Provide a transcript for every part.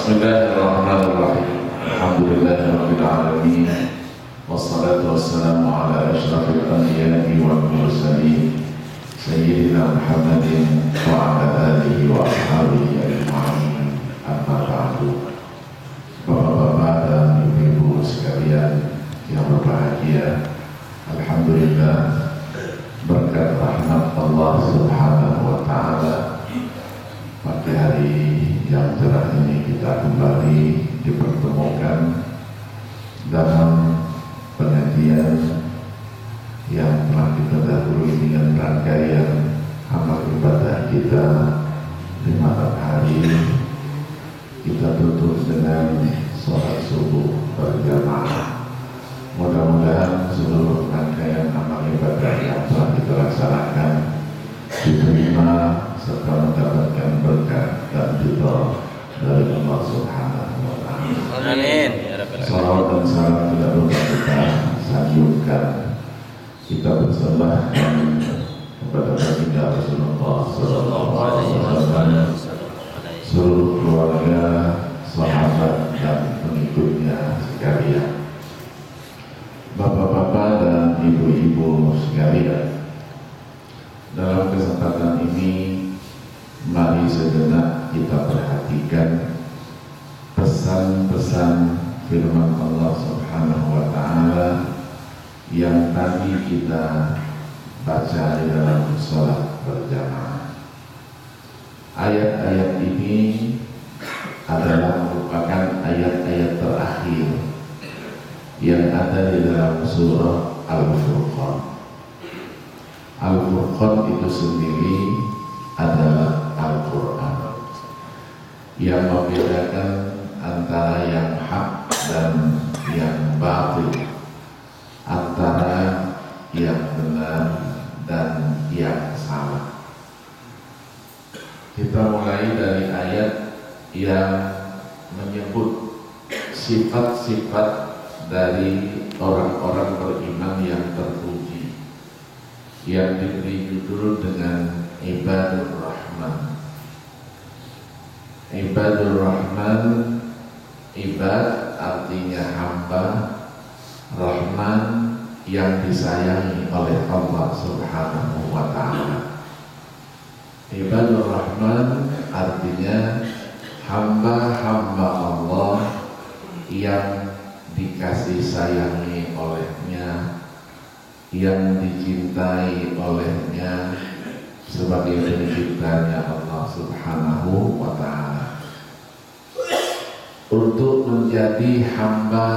Bismillahirrahmanirrahim. Alhamdulillahirabbil alamin. Wassalatu wassalamu ala asyrafil anbiya'i wal mursalin sayyidina Muhammadin wa ala alihi wa ashabihi ajma'in. Amma ba'du. Bapak-bapak dan ibu-ibu sekalian yang berbahagia, alhamdulillah berkat rahmat Allah Subhanahu wa taala pagi hari yang cerah ini kita kembali dipertemukan dalam pengajian yang telah kita dahului dengan rangkaian amal ibadah kita di malam hari. Kita tutup dengan sholat subuh berjamaah. Mudah-mudahan seluruh rangkaian amal ibadah yang telah kita laksanakan diterima serta mendapatkan berkah dan ridha dari Allah Subhanahu wa taala. Amin. Salawat dan salam tidak lupa kita sanjungkan, kita bersembahkan kepada baginda Rasulullah sallallahu alaihi wasallam, seluruh keluarga, sahabat dan pengikutnya sekalian. Bapak-bapak dan ibu-ibu sekalian, dalam kesempatan ini mari sejenak kita perhatikan pesan-pesan firman Allah Subhanahu wa taala yang tadi kita baca di dalam sholat berjamaah. Ayat-ayat ini adalah merupakan ayat-ayat terakhir yang ada di dalam surah Al-Furqan. Al-Furqan itu sendiri adalah Al-Quran yang membedakan antara yang hak dan yang batil, antara yang benar dan yang salah. Kita mulai dari ayat yang menyebut sifat-sifat dari orang-orang beriman yang terpuji, yang diberi judul dengan Ibadur Rahman. Ibadur Rahman, ibad artinya hamba, Rahman yang disayangi oleh Allah Subhanahu wa taala. Ibadur Rahman artinya hamba-hamba Allah yang dikasih sayangi olehnya, yang dicintai olehnya sebagai penciptanya Allah Subhanahu wa ta'ala. Untuk menjadi hamba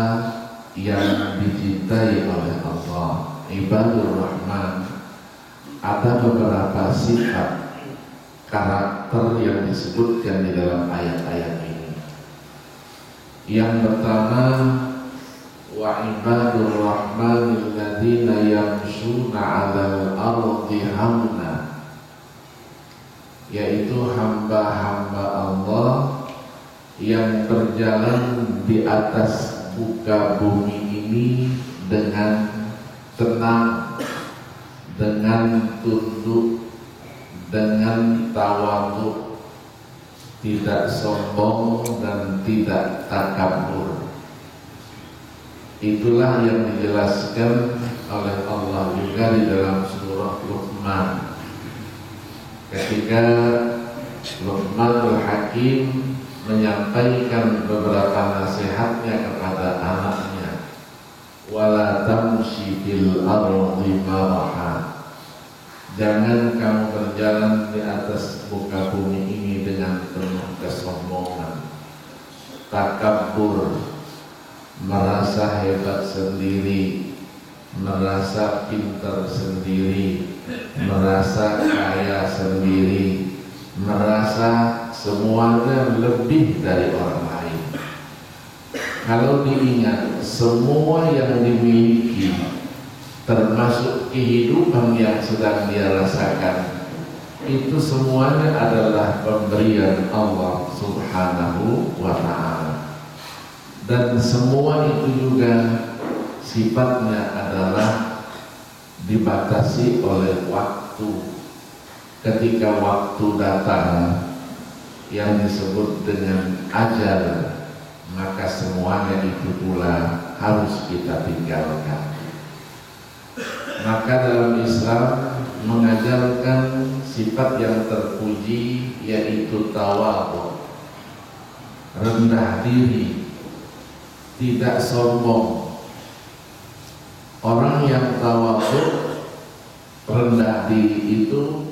yang dicintai oleh Allah, Ibadur Rahman, ada beberapa sifat karakter yang disebutkan di dalam ayat-ayat ini. Yang pertama, wa ibadur rahmanil ladzina yamshuna 'alal ardi hauna, yaitu hamba-hamba Allah yang berjalan di atas muka bumi ini dengan tenang, dengan tunduk, dengan tawadhu, tidak sombong dan tidak takabur. Itulah yang dijelaskan oleh Allah juga di dalam surah Luqman. Ketika Luqmanul Hakim menyampaikan beberapa nasihatnya kepada anaknya, wala tamshi fil ardi maraha, jangan kamu berjalan di atas muka bumi ini dengan penuh kesombongan, takabur, merasa hebat sendiri, merasa pintar sendiri, merasa kaya sendiri, merasa semuanya lebih dari orang lain. Kalau diingat semua yang dimiliki, termasuk kehidupan yang sedang dia rasakan, itu semuanya adalah pemberian Allah Subhanahu wa ta'ala. Dan semua itu juga sifatnya adalah dibatasi oleh waktu. Ketika waktu datang, yang disebut dengan ajal, maka semuanya itu pula harus kita tinggalkan. Maka dalam Islam mengajarkan sifat yang terpuji, yaitu tawadhu, rendah diri, tidak sombong. Orang yang tawadhu, rendah diri itu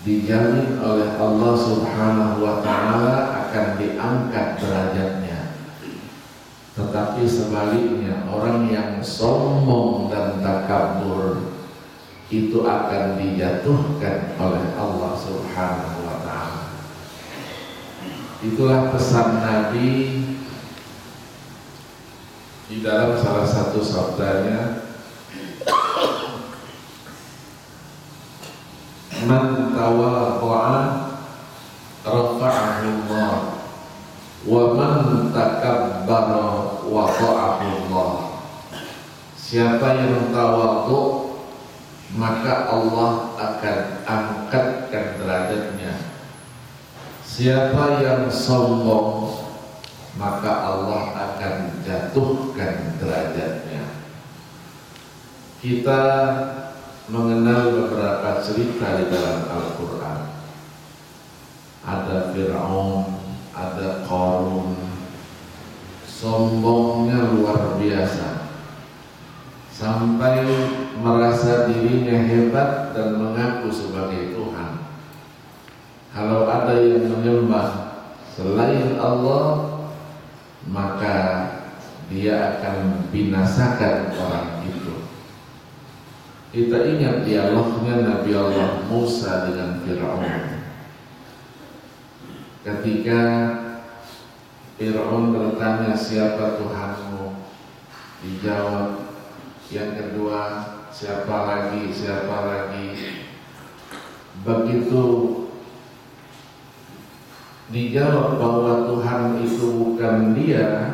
dijamin oleh Allah Subhanahu wa Ta'ala akan diangkat derajatnya. Tetapi sebaliknya, orang yang sombong dan takabur itu akan dijatuhkan oleh Allah Subhanahu wa Ta'ala. Itulah pesan Nabi di dalam salah satu sabdanya, man tawadha'a rafa'ahu Allah wa man takabbara wada'ahu Allah. Siapa yang tawadhu, maka Allah akan angkatkan derajatnya. Siapa yang sombong, maka Allah akan jatuhkan derajatnya. Kita mengenal beberapa cerita di dalam Al-Quran. Ada Fir'aun, ada Qarun. Sombongnya luar biasa, sampai merasa dirinya hebat dan mengaku sebagai Tuhan. Kalau ada yang menyembah selain Allah, maka dia akan binasakan orang itu. Kita ingat dialognya Nabi Allah Musa dengan Fir'aun. Ketika Fir'aun bertanya, siapa Tuhanmu? Dijawab. Yang kedua, siapa lagi? Begitu dijawab bahwa Tuhan itu bukan dia,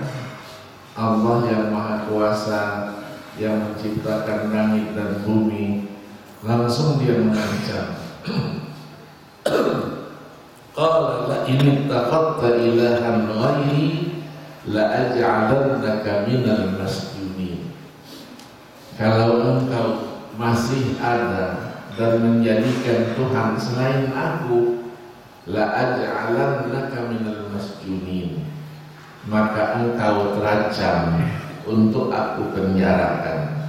Allah yang Maha Kuasa, yang menciptakan langit dan bumi, langsung dia mengancam. Qala la in ittaqadta ilahan ghairi la aj'alannaka minal masjunin. Kalau engkau masih ada dan menjadikan Tuhan selain aku, la aj'alannaka minal masjunin, maka engkau terancam untuk aku penjarakan.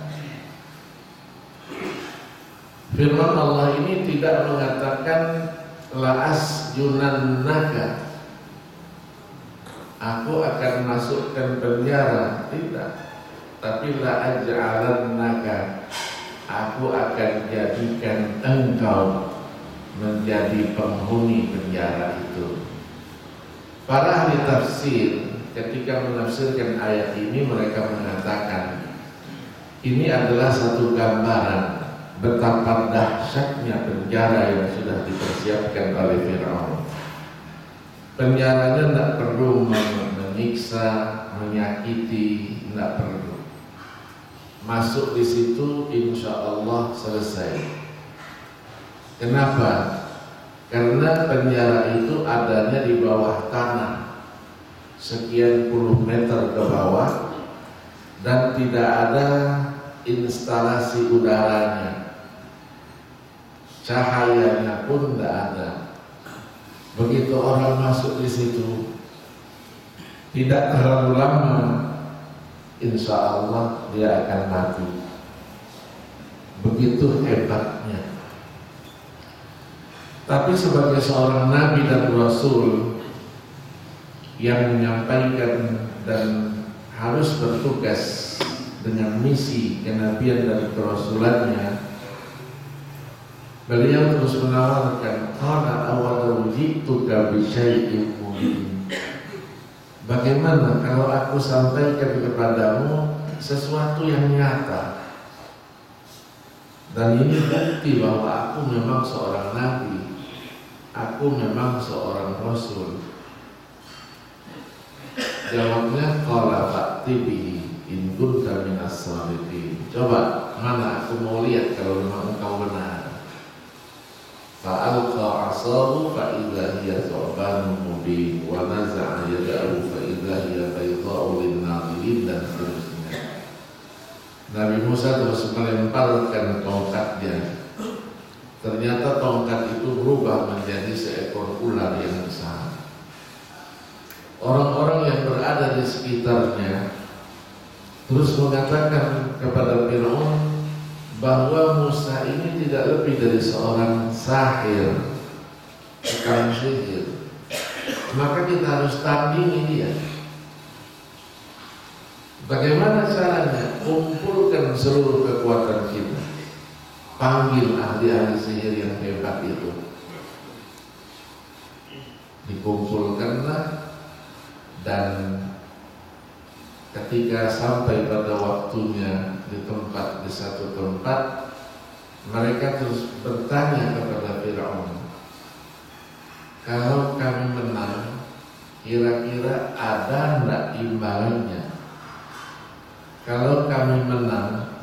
Firman Allah ini tidak mengatakan la asjunannaka, aku akan masukkan penjara, tidak. Tapi la aj'alannaka, aku akan jadikan engkau menjadi penghuni penjara itu. Para ahli tafsir ketika menafsirkan ayat ini, mereka mengatakan ini adalah satu gambaran betapa dahsyatnya penjara yang sudah dipersiapkan oleh Fir'aun. Penjaranya tidak perlu menyiksa, menyakiti, tidak perlu. Masuk di situ, insya Allah selesai. Kenapa? Karena penjara itu adanya di bawah tanah, sekian puluh meter ke bawah, dan tidak ada instalasi udaranya, cahayanya pun tidak ada. Begitu orang masuk di situ, tidak terlalu lama, insya Allah dia akan mati. Begitu hebatnya. Tapi sebagai seorang Nabi dan Rasul yang menyampaikan dan harus bertugas dengan misi kenabian dan kerasulannya, beliau terus menawarkan, qala awalau ji'tuka bi syai'in mubin. Bagaimana kalau aku sampaikan kepadamu sesuatu yang nyata, dan ini bukti bahwa aku memang seorang nabi, aku memang seorang rasul. Jawabnya, qala fa'ti bihi in kunta minas shadiqin. Coba, mana aku mau lihat kalau memang engkau benar. Fa'alqa 'asahu fa'idza hiya thu'banun mubin wa naza'a yadahu fa'idza hiya baydha'u lin-nadhirin dan seterusnya. Nabi Musa terus melemparkan tongkatnya. Ternyata tongkat itu berubah menjadi seekor ular yang besar. Orang-orang yang berada di sekitarnya terus mengatakan kepada Fir'aun bahwa Musa ini tidak lebih dari seorang sahir, tukang sihir. Maka kita harus tandingi dia. Bagaimana caranya? Kumpulkan seluruh kekuatan kita, panggil ahli-ahli sihir yang hebat itu. Dikumpulkanlah, dan ketika sampai pada waktunya di satu tempat, mereka terus bertanya kepada Fir'aun, kalau kami menang, kira-kira ada enggak imbalannya? Kalau kami menang,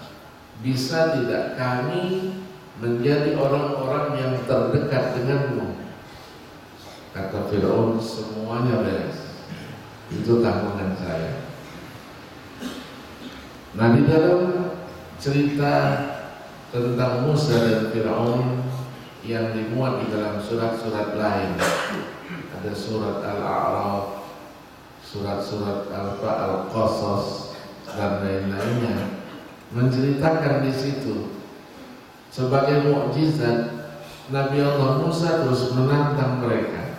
bisa tidak kami menjadi orang-orang yang terdekat denganmu? Kata Fir'aun, semuanya beres, itu tanggungan saya. Nah, di dalam cerita tentang Musa dan Fir'aun yang dimuat di dalam surat-surat lain, ada surat Al-A'raf, surat-surat Al-Qasas dan lain-lainnya, menceritakan di situ sebagai mukjizat Nabi Allah Musa terus menantang mereka.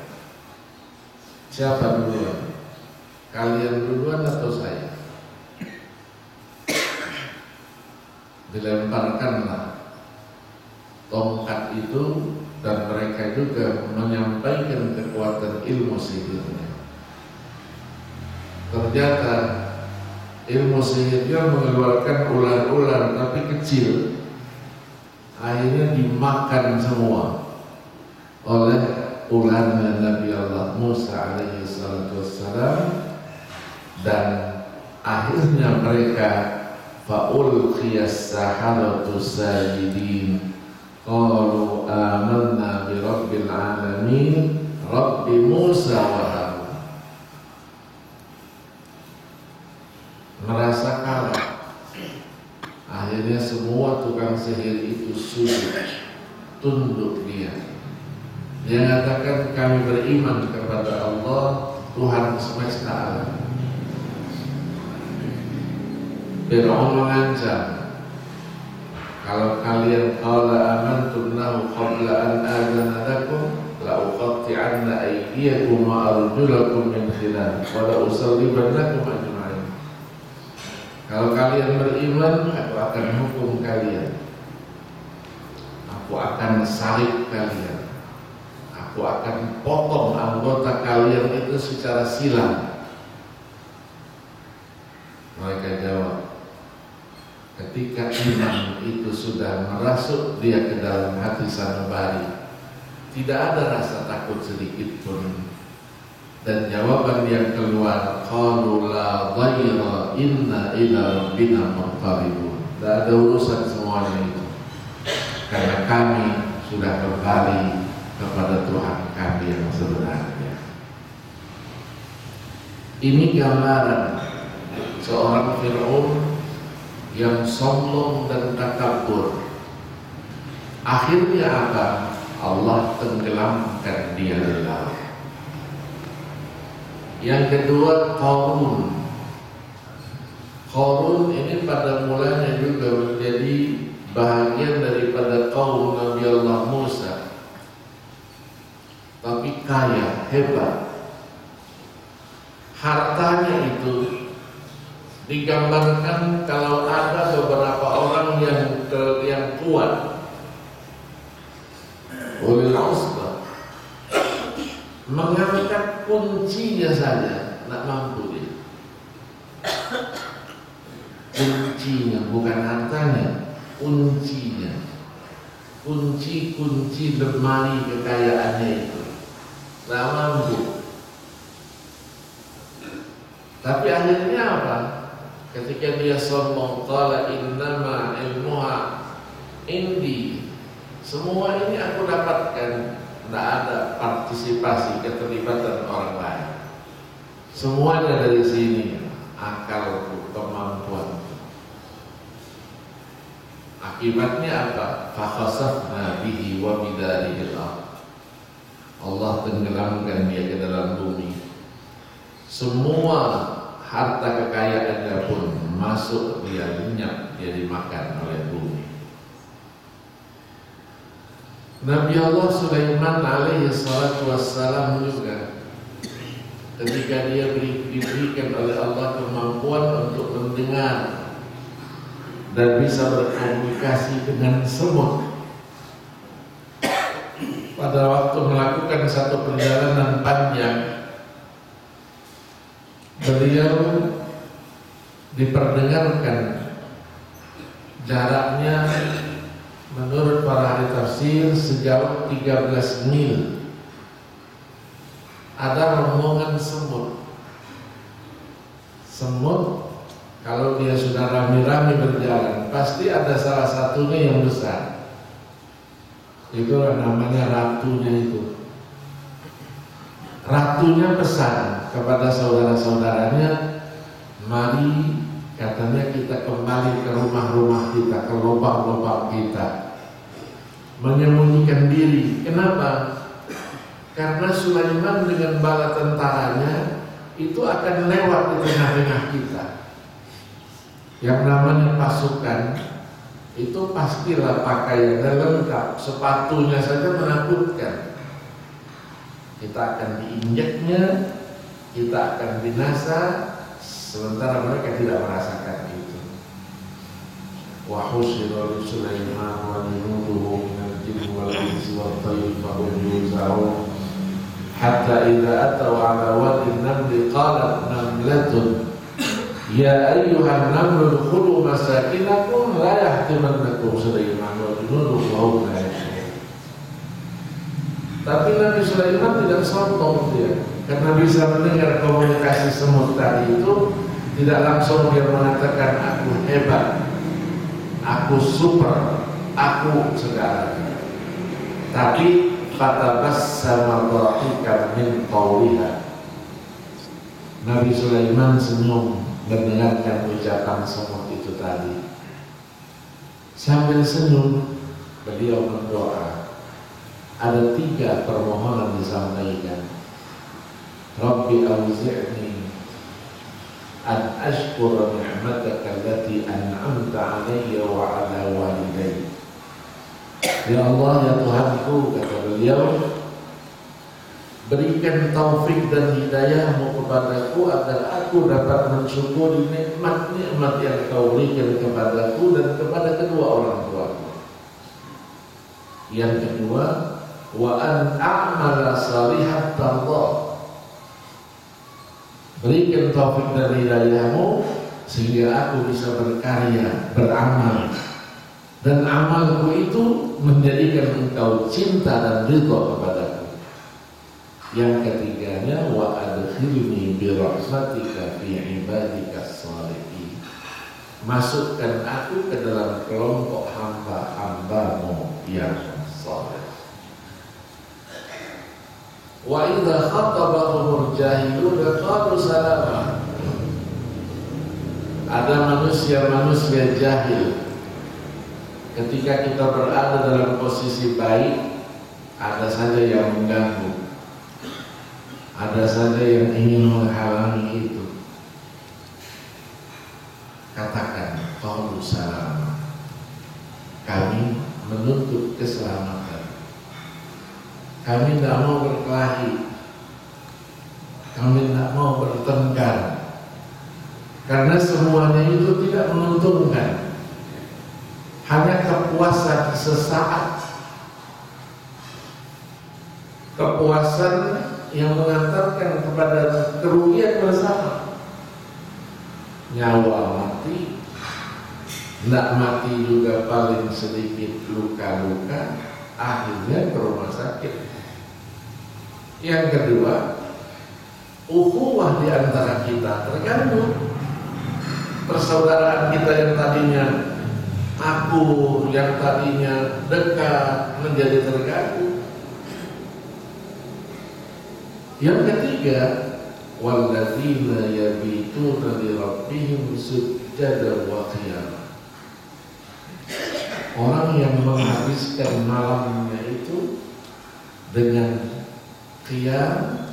Siapa duluan? Kalian duluan atau saya? Dilemparkanlah tongkat itu, dan mereka juga menyampaikan kekuatan ilmu sihirnya. Ternyata ilmu sihirnya mengeluarkan ular-ular tapi kecil, akhirnya dimakan semua oleh ularnya Nabi Allah Musa alaihi salatu wassalam, dan akhirnya mereka fa'ulqiyas saharatu sajidin qalu amanna bi rabbil alamin rabbi Musa wa Harun. Merasa kalah, akhirnya semua tukang sihir itu sujud, tunduk dia. Dia mengatakan, kami beriman kepada Allah, Tuhan semesta alam. Fir'aun mengancam, kalau kalian qala amantum lahu qabla an adzana lakum la uqatti'anna aydiyakum wa arjulakum min khilaf wa la usallibannakum ajma'in. Kalau kalian beriman, aku akan hukum kalian, aku akan salib kalian, aku akan potong anggota kalian itu secara silang. Mereka jawab, ketika iman itu sudah merasuk dia ke dalam hati sanubari, tidak ada rasa takut sedikit pun. Dan jawaban yang keluar, qalu la dhayra inna ila rabbina munqalibun. Tidak ada urusan semuanya itu, karena kami sudah kembali kepada Tuhan kami yang sebenarnya. Ini gambaran seorang Fir'aun yang sombong dan takabur. Akhirnya apa? Allah tenggelamkan dia di laut. Yang kedua, Qarun. Qarun ini pada mulanya juga menjadi bahagian daripada kaum Nabi Allah Musa, tapi kaya, hebat. Hartanya itu digambarkan kalau ada beberapa orang yang kuat, ulil usbah, mengangkat kuncinya saja tidak mampu dia. Kuncinya, bukan hartanya, kuncinya, kunci lemari kekayaannya itu tidak mampu. Tapi akhirnya apa? Ketika dia sombong, qala innama ilmuha indi, Semua ini aku dapatkan, tidak ada partisipasi keterlibatan orang lain. Semuanya dari sini, akalku, kemampuan. Akibatnya apa? Fakhasafna bihi wa bidarihil ardh. Allah tenggelamkan dia ke dalam bumi. Semua harta kekayaannya pun masuk, dia lenyap, dia dimakan oleh bumi. Nabi Allah Sulaiman alaihi salatu wassalam juga, ketika dia diberikan oleh Allah kemampuan untuk mendengar dan bisa berkomunikasi dengan semut, pada waktu melakukan satu perjalanan panjang, beliau diperdengarkan jaraknya menurut para ahli tafsir sejauh 13 mil ada rombongan semut. Semut kalau dia sudah rame-rame berjalan, pasti ada salah satunya yang besar. Itulah namanya ratunya itu. Ratunya pesan kepada saudara-saudaranya, mari, katanya, kita kembali ke rumah-rumah kita, ke lubang-lubang kita, menyembunyikan diri. Kenapa? Karena Sulaiman dengan bala tentaranya itu akan lewat di tengah-tengah kita. Yang namanya pasukan itu pastilah pakaiannya lengkap, sepatunya saja menakutkan. Kita akan diinjaknya, kita akan binasa, sementara mereka tidak merasakan itu. Wa husyira li Sulaiman wa junuduhu minal jinni wal insi wat tayri fa hum yuzaun hatta idza ataw ala wadin namli qalat namlatun ya ayyuhan namlu udkhulu masakinakum la yahtimannakum Sulaiman wa junuduhu wa hum la yash'urun. Tapi Nabi Sulaiman tidak sombong dia, karena bisa mendengar komunikasi semut tadi itu. Tidak langsung dia mengatakan aku hebat, aku super, aku segalanya. Tapi fatabassama dhahikan min qawliha. Nabi Sulaiman senyum mendengarkan ucapan semut itu tadi. Sambil senyum, beliau berdoa. Ada 3 permohonan disampaikan. Rabbi auzi'ni an ashkura ni'mataka allati an'amta 'alayya wa 'ala walidayya. Ya Allah, ya Tuhanku, kata beliau, berikan taufik dan hidayahmu kepadaku agar aku dapat mensyukuri nikmat-nikmat yang Kau berikan kepadaku dan kepada kedua orang tuaku. Yang kedua, wa an a'mala salihan tardah. Berikan taufik dan hidayahmu sehingga aku bisa berkarya, beramal, dan amalku itu menjadikan Engkau cinta dan ridha kepadaku. Yang ketiganya, wa adkhilni bi rahmatika fi ibadikas shalihin. Masukkan aku ke dalam kelompok hamba-hambamu yang saleh. Wa idza khatabahumul jahilun qalu salama. Ada manusia-manusia jahil, ketika kita berada dalam posisi baik, ada saja yang mengganggu, ada saja yang ingin menghalangi itu. Katakan qalu salama. Kami menuntut keselamatan. Kami tidak mau berkelahi, kami tidak mau bertengkar, karena semuanya itu tidak menguntungkan. Hanya kepuasan sesaat, kepuasan yang mengantarkan kepada kerugian bersama. Nyawa mati, tidak mati juga paling sedikit luka-luka, akhirnya ke rumah sakit. Yang kedua, ukhuwah di antara kita terganggu. Persaudaraan kita yang tadinya Aku yang tadinya dekat menjadi terganggu. Yang ketiga, walladzina yabituna li rabbihim sujjadan wa qiyama. Orang yang menghabiskan malamnya itu dengan qiyam,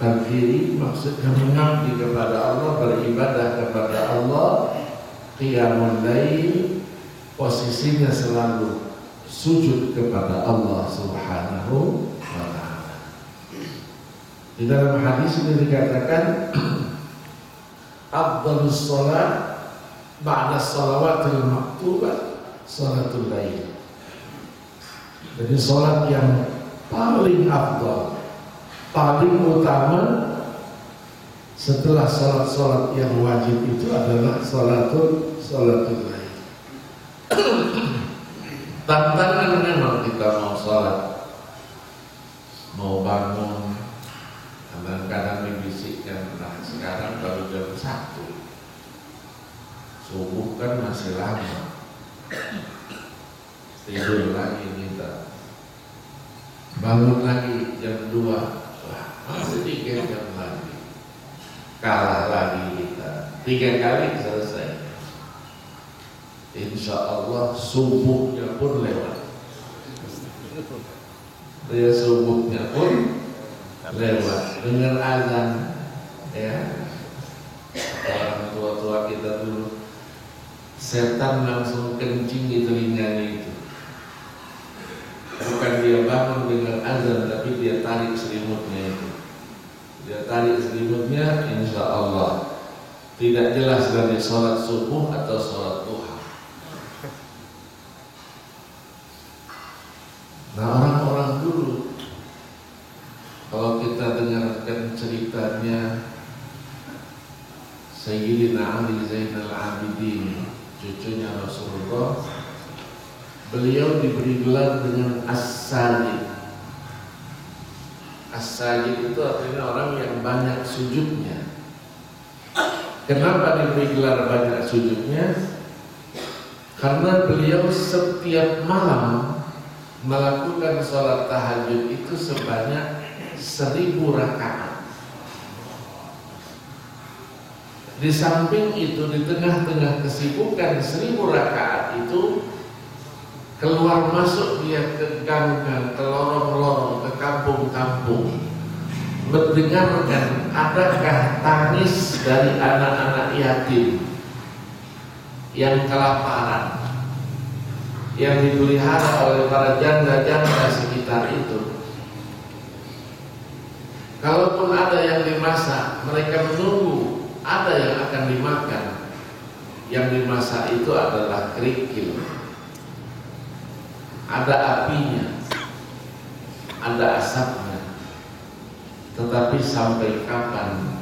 berdiri, maksudnya mengabdi kepada Allah, beribadah kepada Allah. Qiyamul lail, posisinya selalu sujud kepada Allah Subhanahu wa ta'ala. Di dalam hadis ini dikatakan afdhalus shalat ba'da shalawatil maktubah shalatul lail. Jadi salat yang paling afdal, paling utama setelah salat-salat yang wajib itu adalah salatul lail. Tantangan memang kita mau salat, mau bangun, kadang-kadang dibisikkan, nah sekarang baru jam 1, subuh kan masih lama, tidur lagi kita, bangun lagi jam 2, wah masih 3 jam lagi, kalah lagi kita, 3 kali selesai. Insya Allah subuhnya pun lewat, ya subuhnya pun lewat dengan azan, ya. Orang tua-tua kita dulu, setan langsung kencing di telinganya itu. Bukan dia bangun dengan azan, tapi dia tarik selimutnya itu. Dia tarik selimutnya, insya Allah tidak jelas dari sholat subuh atau sholat duha. Nah, orang-orang dulu, kalau kita dengarkan ceritanya Sayyidina Ali Zainal Abidin, cucunya Rasulullah, beliau diberi gelar dengan As-Sajid. As-Sajid itu artinya orang yang banyak sujudnya. Kenapa diberi gelar banyak sujudnya? Karena beliau setiap malam melakukan sholat tahajud itu sebanyak 1000 rakaat. Di samping itu, di tengah-tengah kesibukan 1000 rakaat itu, keluar masuk dia ke gang-gang, ke lorong-lorong, ke kampung-kampung, mendengarkan adakah tangis dari anak-anak yatim yang kelaparan, yang dipelihara oleh para janda-janda sekitar itu. Kalaupun ada yang dimasak, mereka menunggu ada yang akan dimakan. Yang dimasak itu adalah kerikil, ada apinya, ada asapnya. Tetapi sampai kapan?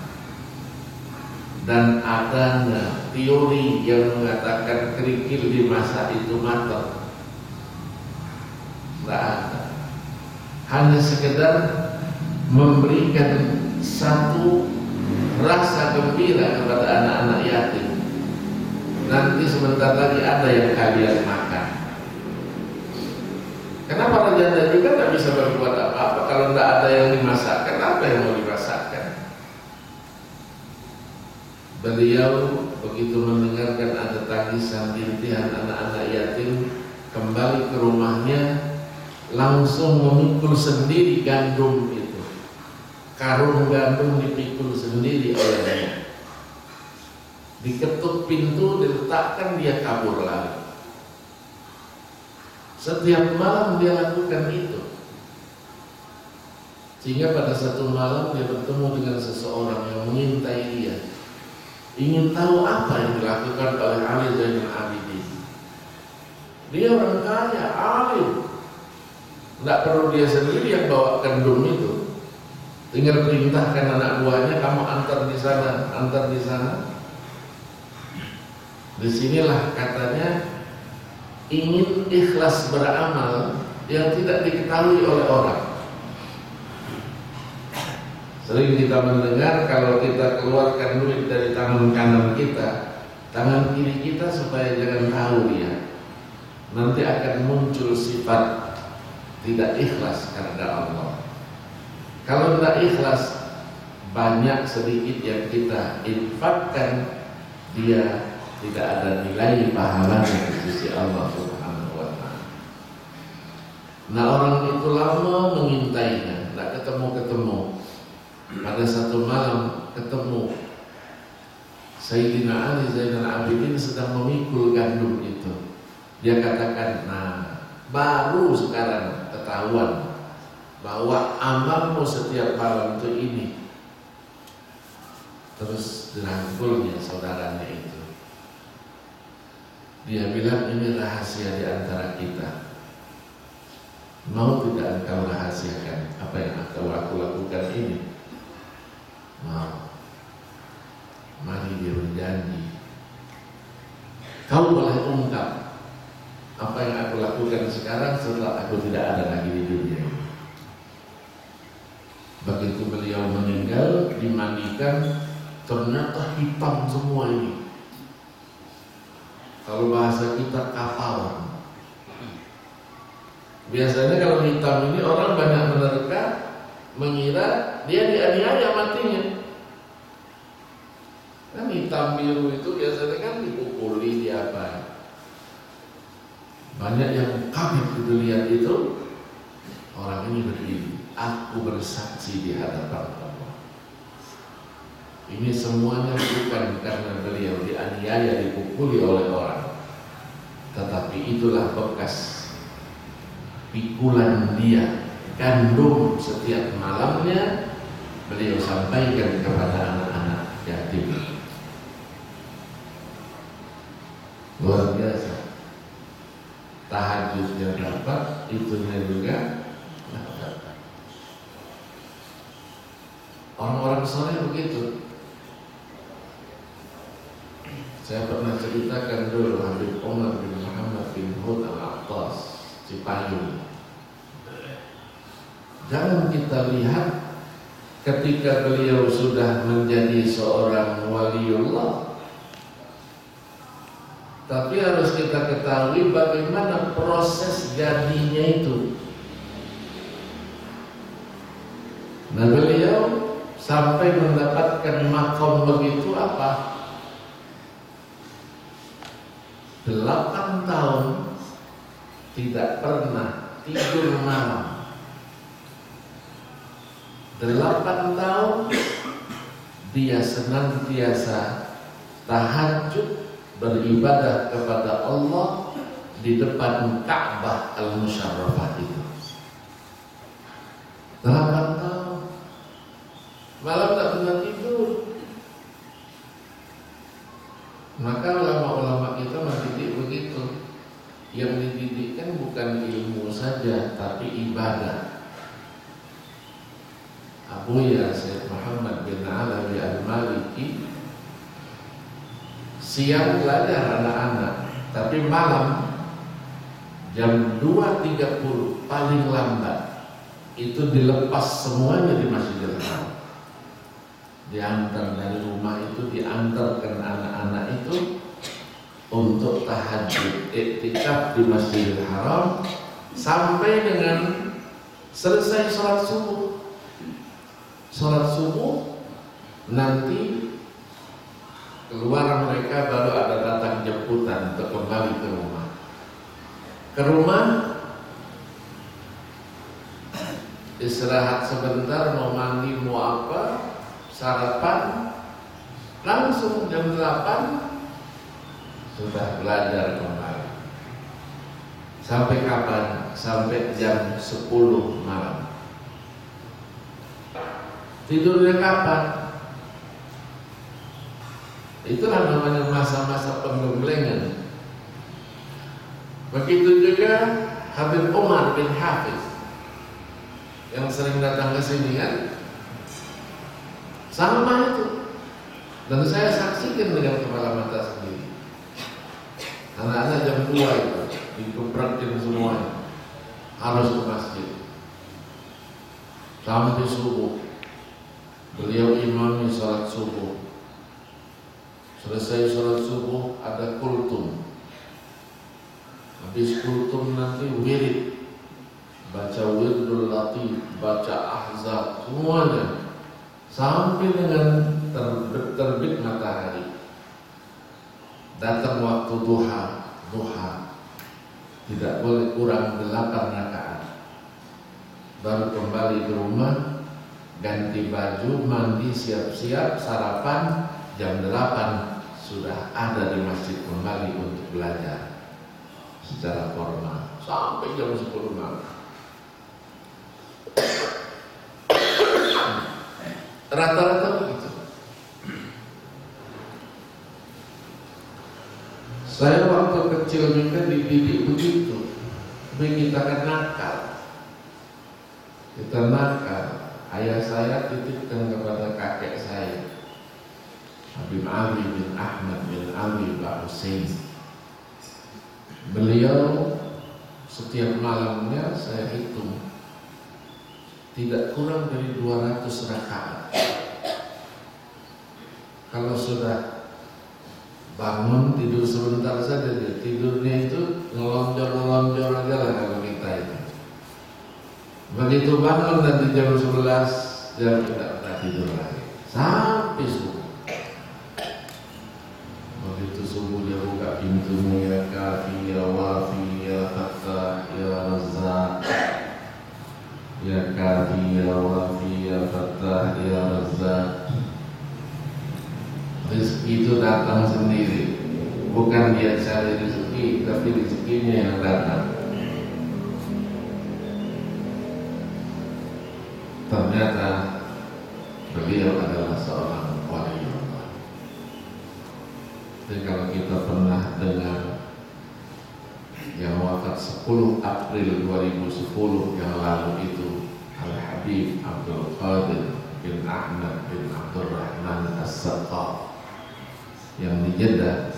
Dan adanya teori yang mengatakan kerikil dimasak itu matang, tidak ada. Hanya sekedar memberikan satu rasa gembira kepada anak-anak yatim. Nanti sebentar lagi ada yang kalian makan. Kenapa para janda juga tidak bisa berbuat apa-apa kalau tidak ada yang dimasakkan? Apa yang mau dimasakkan? Beliau begitu mendengarkan ada tangisan rintihan anak-anak yatim, kembali ke rumahnya, langsung memikul sendiri gandum itu. Karung gandum dipikul sendiri olehnya. Diketuk pintu, diletakkan, dia kabur lagi. Setiap malam dia lakukan itu. Sehingga pada satu malam dia bertemu dengan seseorang yang mengintai dia, ingin tahu apa yang dilakukan oleh Ali Zainal Abidin. Dia orang kaya, alim, tidak perlu dia sendiri yang bawa gandum itu. Tinggal perintahkan anak buahnya, kamu antar di sana, antar di sana. Disinilah katanya ingin ikhlas beramal yang tidak diketahui oleh orang. Sering kita mendengar kalau kita keluarkan duit dari tangan kanan kita, tangan kiri kita supaya jangan tahu dia. nanti akan muncul sifat tidak ikhlas karena Allah. Kalau tidak ikhlas, banyak sedikit yang kita infakkan, dia tidak ada nilai pahalanya di sisi Allah Subhanahu wa Ta'ala. Nah, orang itu lama mengintainya, tidak ketemu-ketemu. Pada satu malam ketemu, Sayyidina Ali Zainal Abidin sedang memikul gandum itu. Dia katakan, nah, baru sekarang ketahuan bahwa amalmu setiap malam itu ini. Terus dirangkulnya saudaranya itu. Dia bilang, ini rahasia di antara kita. Mau tidak engkau rahasiakan apa yang aku lakukan ini? Mau. Mari dia berjanji. Kau boleh ungkap apa yang aku lakukan sekarang setelah aku tidak ada lagi di dunia ini. Begitu beliau meninggal, dimandikan, ternyata hitam semua ini. Kalau bahasa kita kapalan. Biasanya kalau hitam ini orang banyak menerka, mengira dia dianiaya matinya. Kan hitam biru itu biasanya kan dipukuli, diapa. Banyak yang kaget gitu lihat itu, orang ini berdiri, aku bersaksi di hadapan Allah. Ini semuanya bukan karena beliau dianiaya, dipukuli oleh orang, tetapi itulah bekas pikulan dia, gandum setiap malamnya beliau sampaikan kepada anak-anak yatim. Luar biasa. Tahajudnya dapat, itunya juga dapat. Orang-orang soleh begitu. Saya pernah ceritakan dulu Habib Umar bin Muhammad bin Hud al-Attas, Cipayung. Jangan kita lihat ketika beliau sudah menjadi seorang waliullah, tapi harus kita ketahui bagaimana proses jadinya itu. Nah, beliau sampai mendapatkan makom begitu apa? 8 tahun tidak pernah tidur malam. 8 tahun dia senantiasa tahajud, beribadah kepada Allah di depan Ka'bah Al-Musyarrafah itu. 8 tahun malam tak pernah tidur. Maka ulama-ulama kita mendidik begitu. Yang dididikkan bukan ilmu saja, tapi ibadah. Abuya Syekh Muhammad bin Alawi Al-Maliki siang belajar anak-anak, tapi malam jam 2.30 paling lambat itu dilepas semuanya di Masjidil Haram. Diantar dari rumah itu, diantarkan anak-anak itu untuk tahajud iktikaf di Masjidil Haram sampai dengan selesai sholat subuh. Sholat subuh nanti keluar mereka, baru ada datang jemputan untuk kembali ke rumah. Ke rumah, istirahat sebentar, mau mandi, mau apa, sarapan, langsung jam 8 sudah belajar kembali. Sampai kapan? Sampai jam 10 malam. Tidurnya kapan? Itulah namanya masa-masa penggemblengan. Begitu juga Habib Umar bin Hafiz yang sering datang ke sini kan, sama itu. Dan saya saksikan dengan kepala mata sendiri. Anak-anak jam 2 itu dikeprakin semuanya, harus ke masjid sampai subuh. Beliau imami sholat subuh. Selesai sholat subuh ada kultum. Habis kultum nanti wirid, baca wiridul latif, baca ahzab, semuanya sampai dengan terbit matahari. Datang waktu duha, tidak boleh kurang 8 rakaat. Baru kembali ke rumah, ganti baju, mandi, siap-siap, sarapan, jam 8 sudah ada di masjid kembali untuk belajar secara formal sampai jam 10 malam. Rata-rata begitu. Saya waktu kecil juga dididik begitu. Kita kan nakal. Kita nakal. Ayah saya titipkan kepada kakek saya, Habib Ali bin Ahmad bin Ali Pak Hussein. Beliau setiap malamnya saya hitung tidak kurang dari 200 rakaat. Kalau sudah bangun tidur sebentar saja, dia tidurnya itu ngelonjor aja lah kalau kita itu. Begitu bangun nanti jam 11 jam tidak pernah tidur lagi sampai subuh. Begitu subuh dia buka pintunya, ya Kafi, ya Wafi, ya Fattah, ya Razzaq, ya Kafi, ya Wafi, ya Fattah, ya Razzaq. Rezeki itu datang sendiri, bukan dia cari rezeki, tapi rezekinya yang datang. Ternyata beliau adalah seorang wali Allah. Jadi kalau kita pernah dengar yang wafat 10 April 2010 yang lalu itu, Al-Habib Abdul Qadir bin Ahmad bin Abdurrahman As-Saqaf yang di Jeddah.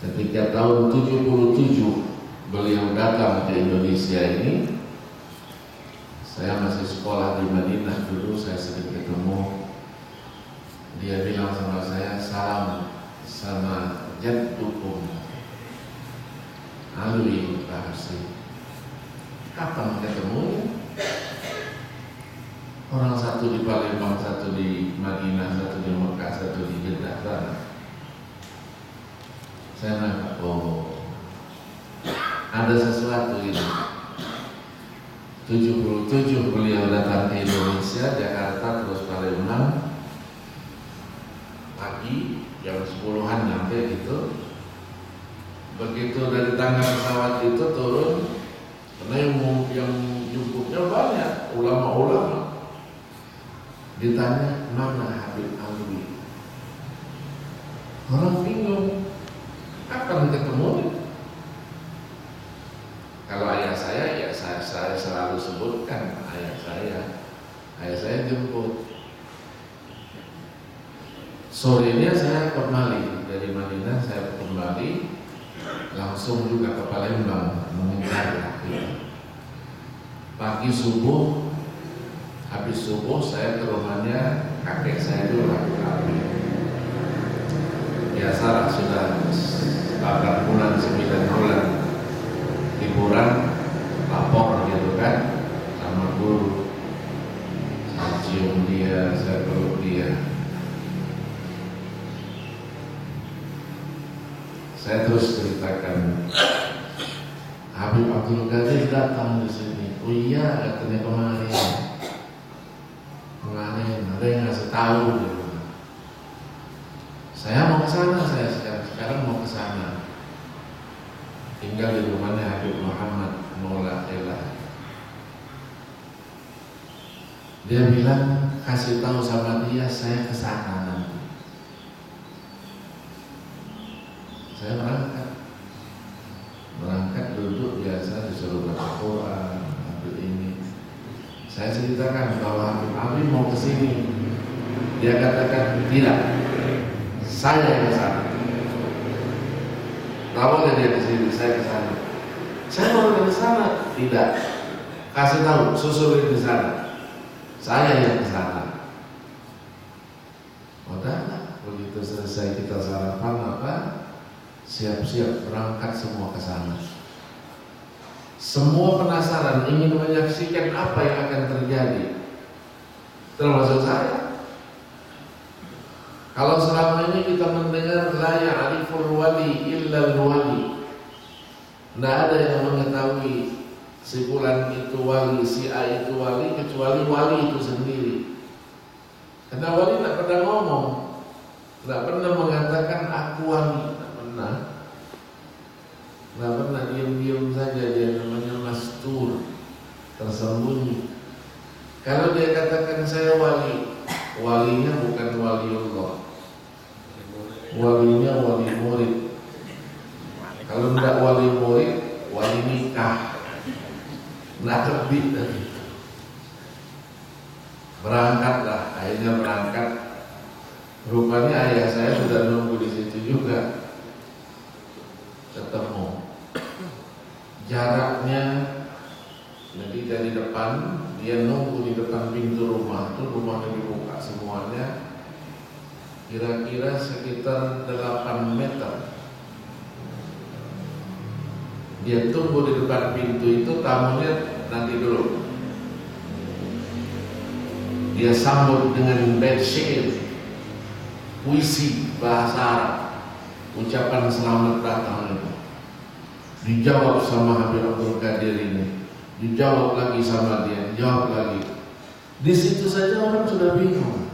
Ketika tahun 77 beliau datang ke Indonesia ini, saya masih sekolah di Madinah dulu, saya sering ketemu. Dia bilang sama saya, salam sama jaddukum Alwi Bahasi. Kapan ketemu? Orang satu di Palembang, satu di Madinah, satu di Mekah, satu di Jeddah sana. Saya nanya, oh ada sesuatu ini. 77 beliau datang ke Indonesia, Jakarta terus Palembang, pagi jam 10-an nyampe gitu. Begitu dari tangga pesawat itu turun, karena yang jemputnya banyak ulama-ulama. Ditanya mana Habib Alwi, orang bingung, kapan ketemu? Kalau ayah saya, ya saya selalu sebutkan ayah saya jemput. Sorenya saya kembali dari Madinah, saya kembali langsung juga ke Palembang mengincar. Pagi subuh, habis subuh saya ke rumahnya kakek saya dulu lah. Biasalah sudah 8 bulan, 9 bulan liburan, lapor gitu kan sama guru. Saya cium dia, saya peluk dia. Saya terus ceritakan, Habib Abdul Qadir datang di sini. Oh iya, katanya kemarin ada yang ngasih tahu gitu. Saya mau ke sana, saya sekarang mau ke sana. Tinggal di rumahnya Habib Muhammad Maula Elah. Dia bilang, kasih tahu sama dia saya ke sana nanti. Saya berangkat duduk biasa, disuruh baca Quran, ambil ini. Saya ceritakan bahwa Habib Ali mau ke sini. Dia katakan tidak, saya yang ke sana. Tahu dia di sini, saya ke sana. Saya mau ke sana, tidak. Kasih tahu, susul di sana. Saya yang ke sana. Udah, begitu selesai kita sarapan siap-siap berangkat semua ke sana. Semua penasaran ingin menyaksikan apa yang akan terjadi, termasuk saya. Kalau selama ini kita mendengar la ya'riful wali illa al-wali, tidak ada yang mengetahui si fulan itu wali, si A itu wali, kecuali wali itu sendiri. Karena wali tidak pernah ngomong, tidak pernah mengatakan aku wali, tidak pernah. Tidak pernah, diam-diam saja dia, namanya mastur, tersembunyi. Kalau dia katakan saya wali, walinya bukan waliullah, walinya wali murid. Kalau tidak wali murid, wali nikah. Nah terbit tadi. Berangkatlah, akhirnya berangkat. Rupanya ayah saya sudah nunggu di situ juga. Ketemu. Jaraknya, jadi dari depan, dia nunggu di depan pintu rumah itu, rumahnya dibuka semuanya. Kira-kira sekitar 8 meter. Dia tunggu di depan pintu itu, tamunya nanti dulu. Dia sambut dengan bait syair, puisi bahasa Arab, ucapan selamat datang itu. Dijawab sama Habib Abdul Qadir ini, dijawab lagi sama dia, dijawab lagi. Di situ saja orang sudah bingung.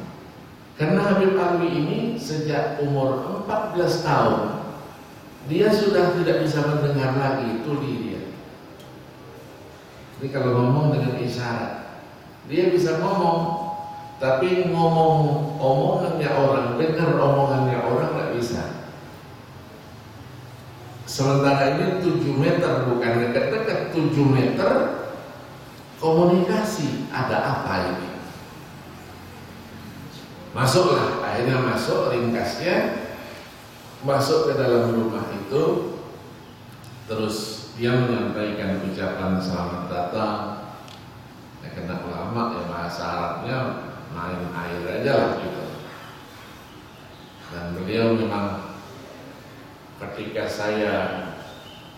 Karena Habib Alwi ini sejak umur 14 tahun dia sudah tidak bisa mendengar lagi tuli dia. Jadi kalau ngomong dengan isyarat, dia bisa ngomong, tapi ngomong omongannya orang, dengar omongannya orang nggak bisa. Sementara ini 7 meter, bukan dekat-dekat, 7 meter komunikasi. Ada apa ini? Masuklah, akhirnya masuk, ringkasnya masuk ke dalam rumah itu. Terus dia menyampaikan ucapan selamat datang. Ya, kena ulama ya, bahasa Arabnya main air aja lah gitu. Dan beliau memang ketika saya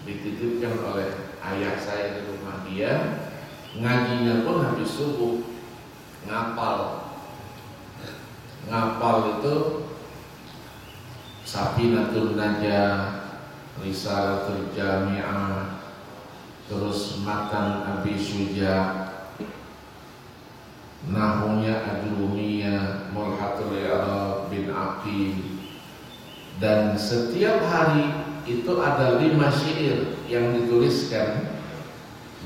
dititipkan oleh ayah saya di rumah dia, ngajinya pun habis subuh, ngapal itu Safinatul Najah, Risalatul Jami'ah, terus Matan Abi Syuja, Nahunya Adrumiyah, Mulhatul I'rab bin Aqil. Dan setiap hari itu ada 5 syair yang dituliskan,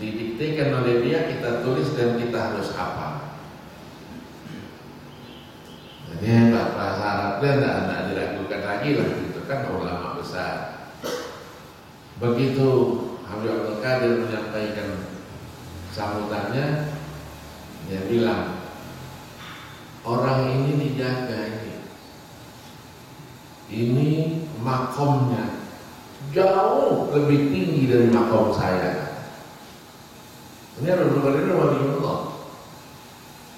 didiktekan oleh dia, kita tulis dan kita harus hafal. Jadi hebat, bahasa Arabnya tidak diragukan lagi lah, gitu kan, ulama besar. Begitu Habib Abdul Qadir menyampaikan sambutannya, dia bilang, orang ini dijaga ini makomnya jauh lebih tinggi dari makom saya. Ini Abdul Qadir waliullah.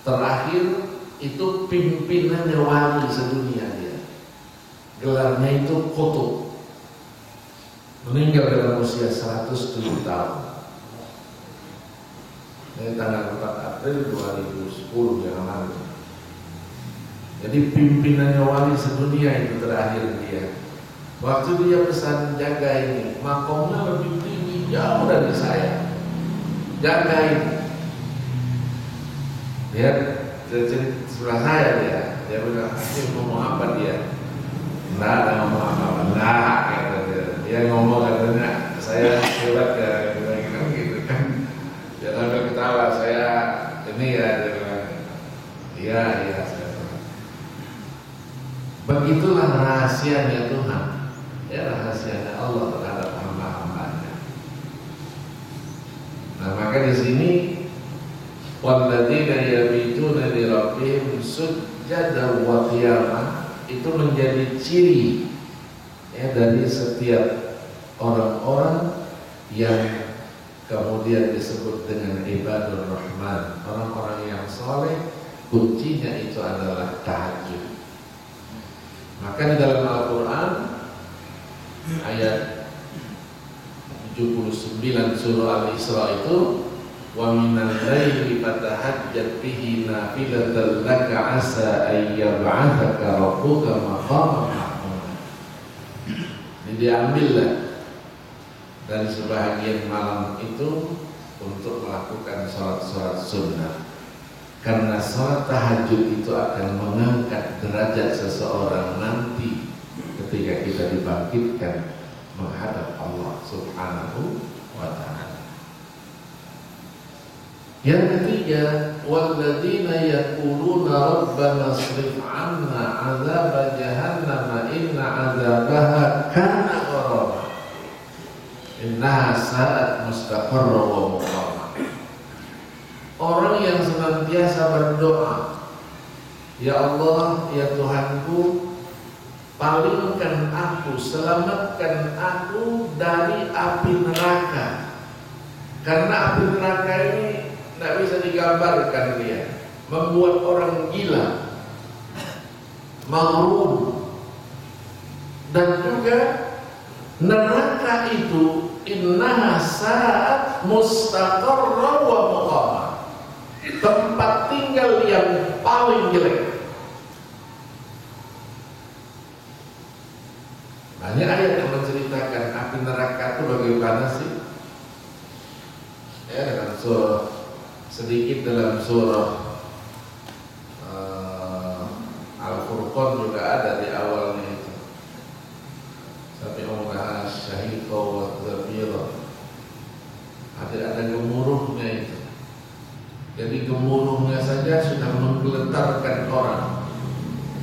Terakhir itu pimpinannya wali sedunia dia. Gelarnya itu Qutub. Meninggal dalam usia 107 tahun. Ini tanggal 4 April 2010 yang lalu. Jadi pimpinannya wali sedunia itu terakhir dia. Waktu dia pesan jaga ini, makomnya lebih tinggi jauh dari saya. Jaga ini. Dia cerita sebelah saya dia bilang, ngomong apa dia? Nggak ada ngomong apa-apa. Nah, kata dia ngomong katanya saya hebat ya, gitu kan. Dia sambil ketawa, saya ini ya, dia bilang, iya. Begitulah rahasianya Tuhan, ya, rahasianya Allah terhadap hamba-hambanya. Nah, maka di sini walladzina yabituna li rabbihim sujjadan wa qiyamah itu menjadi ciri ya dari setiap orang-orang yang kemudian disebut dengan ibadur rahman, orang-orang yang soleh. Kuncinya itu adalah tahajud. Maka di dalam Al-Quran ayat 79 surah Al-Isra itu, wa minal laili fatahajjat bihi nafilatan laka asa ay yab'athaka rabbuka maqaman mahmuda. Ini diambillah dari sebahagian malam itu untuk melakukan sholat-sholat sunnah, karena sholat tahajud itu akan mengangkat derajat seseorang nanti ketika kita dibangkitkan menghadap Allah Subhanahu wa ta'ala. Yang ketiga, walladzina yaquluna rabbana shrif 'anna 'adzaba jahannam inna 'adzabaha kana gharama innaha sa'at mustaqarra wa muqama. Orang yang senantiasa berdoa, ya Allah, ya Tuhanku, palingkan aku, selamatkan aku dari api neraka. Karena api neraka ini tidak bisa digambarkan, dia membuat orang gila, maghrur. Dan juga neraka itu innaha sa'at mustaqarra wa muqama, tempat tinggal yang paling jelek. Banyak ayat yang menceritakan api neraka itu bagaimana sih? Ya, dalam surah, sedikit dalam surah Al-Furqan juga ada di awalnya itu. Sami'unaha syahiqa wa zafira. Ada gemuruhnya itu. Jadi gemuruhnya saja sudah menggeletarkan orang.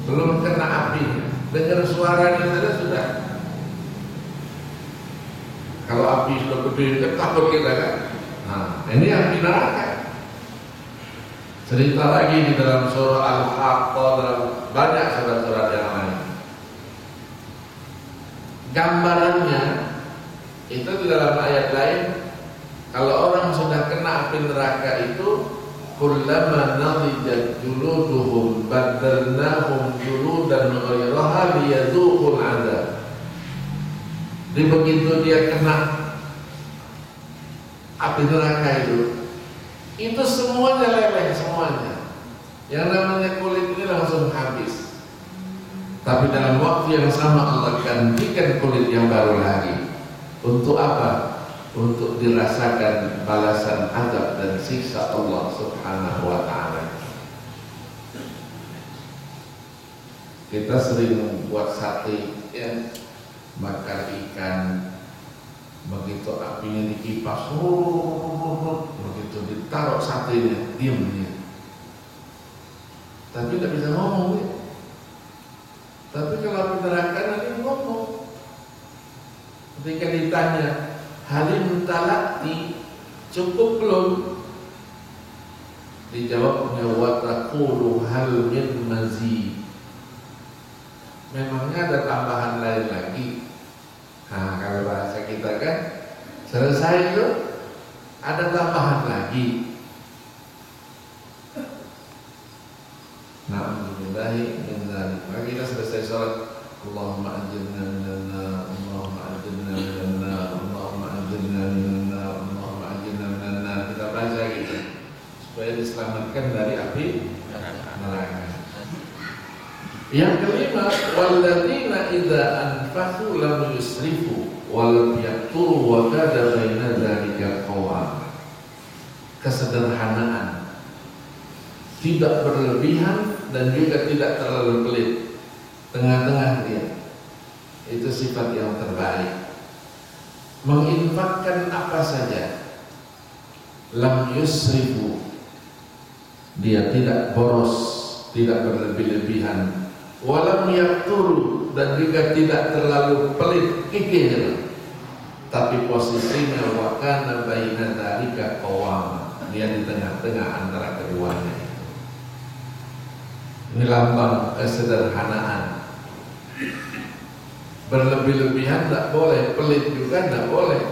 Belum kena apinya, dengar suaranya saja sudah. Kalau api sudah gede, takut kita kan? Nah, ini api neraka. Cerita lagi di dalam surah Al-Haqqah, dalam banyak surat-surat yang lain. Gambarannya itu di dalam ayat lain, kalau orang sudah kena api neraka itu, kullama nadijat juluduhum baddalnahum juludan ghairaha liyadzuqul 'adzab. Jadi begitu dia kena api neraka itu semuanya leleh semuanya. Yang namanya kulit ini langsung habis. Tapi dalam waktu yang sama Allah gantikan kulit yang baru lagi. Untuk apa? Untuk dirasakan balasan azab dan siksa Allah Subhanahu wa ta'ala. Kita sering buat sate, ya, bakar ikan, begitu apinya dikipas, begitu ditaruh satenya, diam dia. Tapi tidak bisa ngomong, ya. Tapi kalau api neraka nanti ngomong. Ketika ditanya, halim talakti, cukup belum? Dijawabnya, wa taqulu hal min mazid. Memangnya ada tambahan lain lagi? Nah, kalau bahasa kita kan selesai itu, ada tambahan lagi. Na'udzubillahi min dzalik. Maka kita selesai sholat, Allahumma ajirna minan nar, Allahumma ajirna minan nar, Allahumma ajirna minan nar, Allahumma ajirna minan nar. Kita baca gitu supaya diselamatkan dari api neraka. Yang kelima, walladzina idza anfaqu lam yusrifu wa lam yaqturu wa kana baina dzalika qawam. Kesederhanaan, tidak berlebihan dan juga tidak terlalu pelit, tengah-tengah dia. Itu sifat yang terbaik. Menginfakkan apa saja, lam yusrifu, dia tidak boros, tidak berlebih-lebihan. Walam yaqturu, dan juga tidak terlalu pelit, kikir. Tapi posisinya wa kana baina dzalika qawam, dia di tengah-tengah antara keduanya. Ini lambang kesederhanaan. Berlebih-lebihan tidak boleh, pelit juga tidak boleh.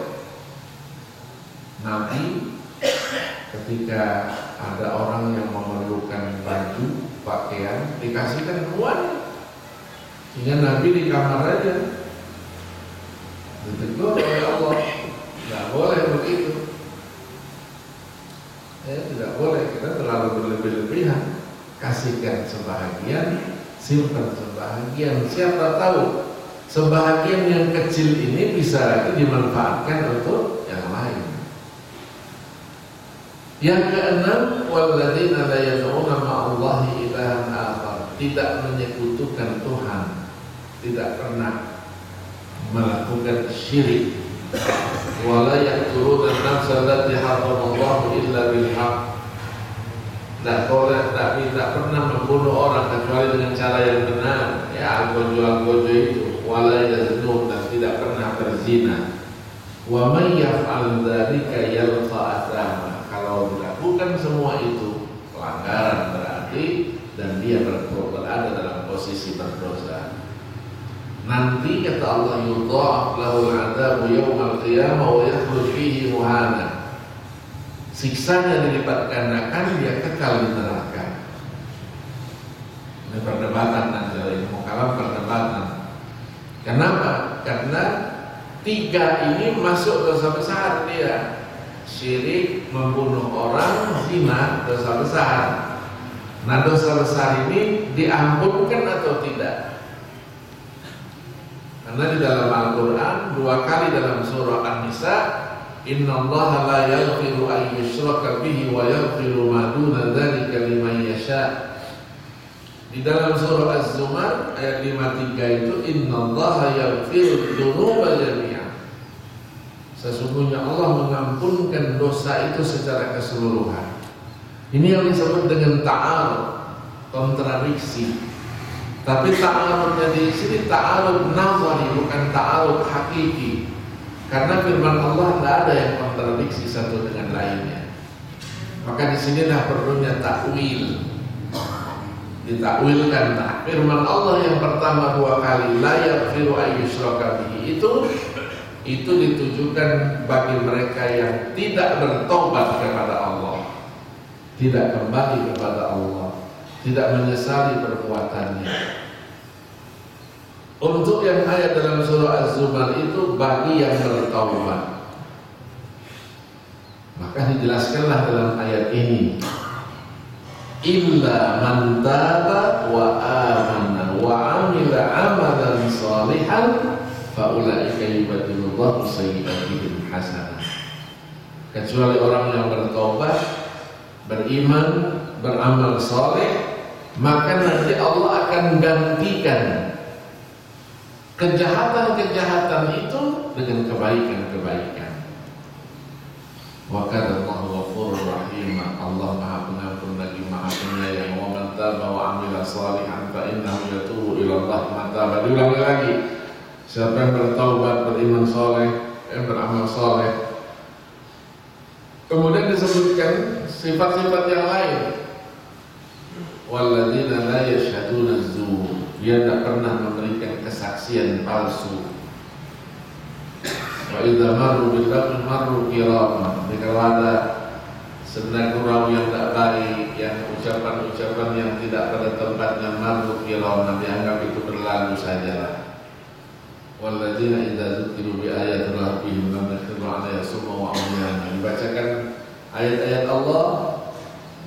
Nabi ketika ada orang yang memerlukan baju, pakaian, dikasihkan semuanya. Sehingga Nabi di kamar aja ditegur oleh Allah, berlebihan. Kasihkan sebahagian, simpan sebahagian. Siapa tahu sebahagian yang kecil ini bisa dimanfaatkan untuk yang lain. Yang keenam, walladzina la yad'una ma'allahi ilahan akhar, tidak menyekutukan Tuhan, tidak pernah melakukan syirik. Wala yaqtuluna an-nafsa allati harramallahu illa bil haqq, tidak pernah membunuh orang kecuali dengan cara yang benar. Ya, gojo itu. Wala yaznun, dan tidak pernah berzina. Wa may yaf'al dzalika yalqa athama, kalau dilakukan semua itu pelanggaran berarti, dan dia berada dalam posisi berdosa. Nanti kata Allah, yudha'af lahu al-'adzabu yaumal qiyamah wa yakhlud fihi muhana, siksanya dilipat gandakan, dia kekal di neraka. Ini perdebatan nanti, ilmu kalam perdebatan. Kenapa? Karena tiga ini masuk dosa besar dia. Syirik, membunuh orang, zina, dosa besar. Nah, dosa besar ini diampunkan atau tidak? Karena di dalam Al-Quran 2 kali dalam surah An-Nisa, innallaha la yaghfiru an yushraka bihi wa yaghfiru ma duna dzalika liman yasha. Di dalam surah Az-Zumar ayat 53 itu, innallaha yaghfiru dzunuba jami'an, sesungguhnya Allah mengampunkan dosa itu secara keseluruhan. Ini yang disebut dengan ta'arud, kontradiksi. Tapi ta'arudnya di sini ta'arud nazari, bukan ta'arud hakiki. Karena firman Allah tidak ada yang kontradiksi satu dengan lainnya. Maka di sinilah perlunya takwil. Ditakwilkan. Nah, firman Allah yang pertama 2 kali, la yaghfiru an yushraka bihi, itu ditujukan bagi mereka yang tidak bertobat kepada Allah, tidak kembali kepada Allah, tidak menyesali perbuatannya. Untuk yang ayat dalam surah Az-Zumar itu bagi yang bertaubat. Maka dijelaskanlah dalam ayat ini, illa man taba wa amana wa amila amalan salihan fa ulaika yubadilullahu sayyi'atihim hasanah. Kecuali orang yang bertaubat, beriman, beramal saleh, maka nanti Allah akan gantikan kejahatan-kejahatan itu dengan kebaikan-kebaikan. Wa kana Allahu ghafurur rahim, Allah Maha Pengampun lagi Maha Penyayang. Wa man taba wa amila shalihan fa innahu yatubu ila Allah mataba. Diulangi lagi, siapa yang bertaubat, beriman saleh, beramal saleh. Kemudian disebutkan sifat-sifat yang lain. Walladzina la yashhaduna az-zur, dia tidak pernah memberikan kesaksian palsu. Wa idza marru bil lagwi marru kiraman, jika ada sebenarnya gurau yang tak baik, yang ucapan-ucapan yang tidak pada tempatnya, marru kiraman, dianggap itu berlalu sajalah. Walladzina idza dzukiru bi ayati rabbihim lam yakhiru 'alaiha summa wa umyana, dibacakan ayat-ayat Allah,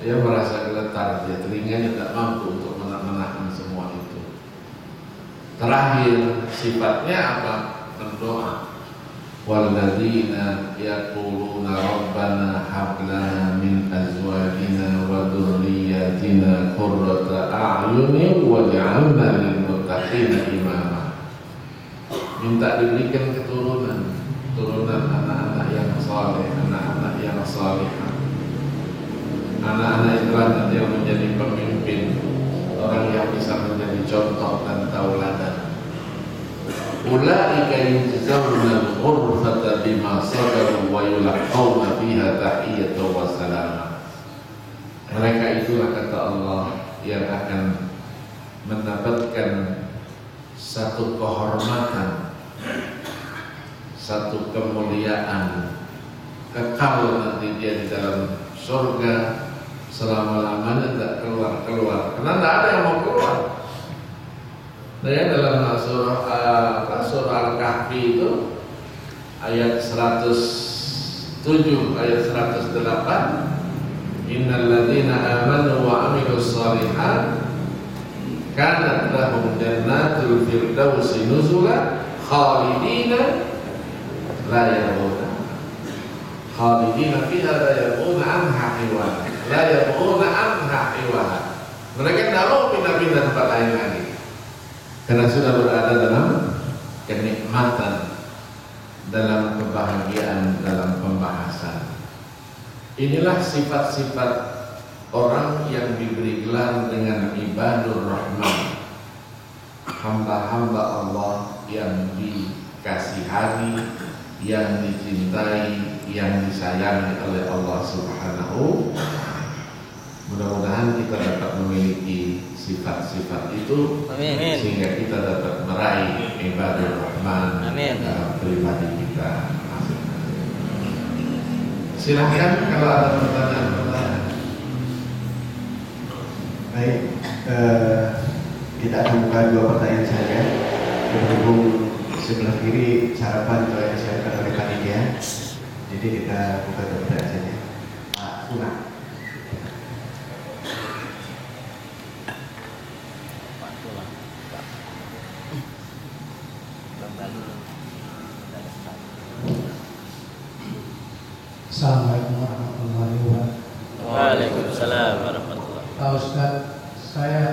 dia merasa geletar, dia telinganya tak mampu untuk menahan semua itu. Terakhir sifatnya apa? Berdoa. Walladzina yaquluna rabbana hab lana min azwajina wa dhurriyyatina qurrata a'yunin waj'alna lil muttaqina imama. Minta diberikan keturunan anak-anak yang saleh, anak-anak yang salihah. Anak-anak itulah nanti yang menjadi pemimpin, orang yang bisa menjadi contoh dan tauladan. Ulaika yujzauna al-ghurfata bima sabaru wa yulaqawna fiha tahiyyatan wa salama. Mereka itulah kata Allah yang akan mendapatkan satu kehormatan, satu kemuliaan, kekal nanti dia di dalam surga selama-lamanya, tidak keluar. Karena tidak ada yang mau keluar. Nah, ya, dalam surah Al-Kahfi itu ayat 107, ayat 108, Innal ladzina amanu wa 'amilus shalihat kanat lahum jannatul firdausi nuzula khalidina la yabghuna khalidina fiha la yabghuna anha hiwala la yabghuna anha hiwala. Mereka tidak mau pindah-pindah tempat lain lagi karena sudah berada dalam kenikmatan, dalam kebahagiaan, dalam pembahasan. Inilah sifat-sifat orang yang diberi gelar dengan ibadur rahman, hamba-hamba Allah yang dikasihani, yang dicintai, yang disayangi oleh Allah Subhanahu. Mudah-mudahan kita dapat memiliki sifat-sifat itu. Amin. Sehingga kita dapat meraih ibadur rahman. Amin. Dalam pribadi kita masing-masing. Silahkan kalau ada pertanyaan-pertanyaan. Baik, kita akan buka dua pertanyaan saja. Berhubung sebelah kiri sarapan telah disiapkan oleh panitia, jadi kita buka dua pertanyaan saja. Pak Una. Assalamualaikum warahmatullahi wabarakatuh. Waalaikumsalam warahmatullahi wabarakatuh. Pak Ustaz, saya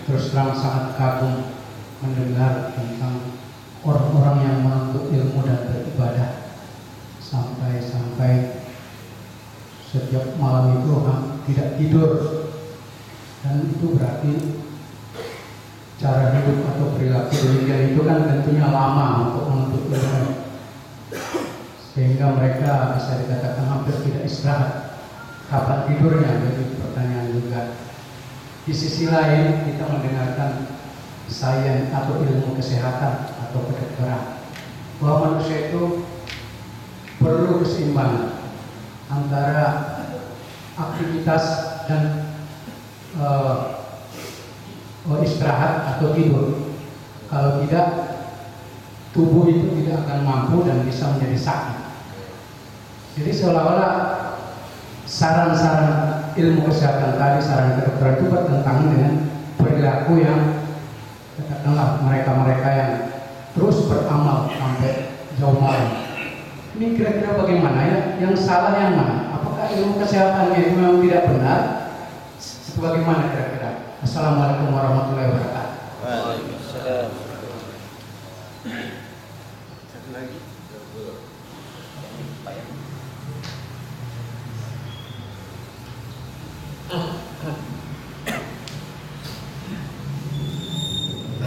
terus terang sangat kagum mendengar tentang orang-orang yang menuntut ilmu dan beribadah sampai setiap malam itu tidak tidur, dan itu berarti cara hidup atau perilaku demikian itu kan tentunya lama untuk menuntut ilmu, sehingga mereka bisa dikatakan hampir tidak istirahat. Kapan tidurnya? Jadi pertanyaan juga. Di sisi lain kita mendengarkan sains atau ilmu kesehatan atau kedokteran bahwa manusia itu perlu keseimbangan antara aktivitas dan istirahat atau tidur. Kalau tidak, tubuh itu tidak akan mampu dan bisa menjadi sakit. Jadi seolah-olah saran-saran ilmu kesehatan tadi, saran kedokteran itu bertentangan dengan perilaku yang katakanlah mereka-mereka yang terus beramal sampai jauh malam. Ini kira-kira bagaimana ya? Yang salah yang mana? Apakah ilmu kesehatannya itu memang tidak benar? Itu bagaimana kira-kira? Assalamualaikum warahmatullahi wabarakatuh. Waalaikumsalam. Satu lagi.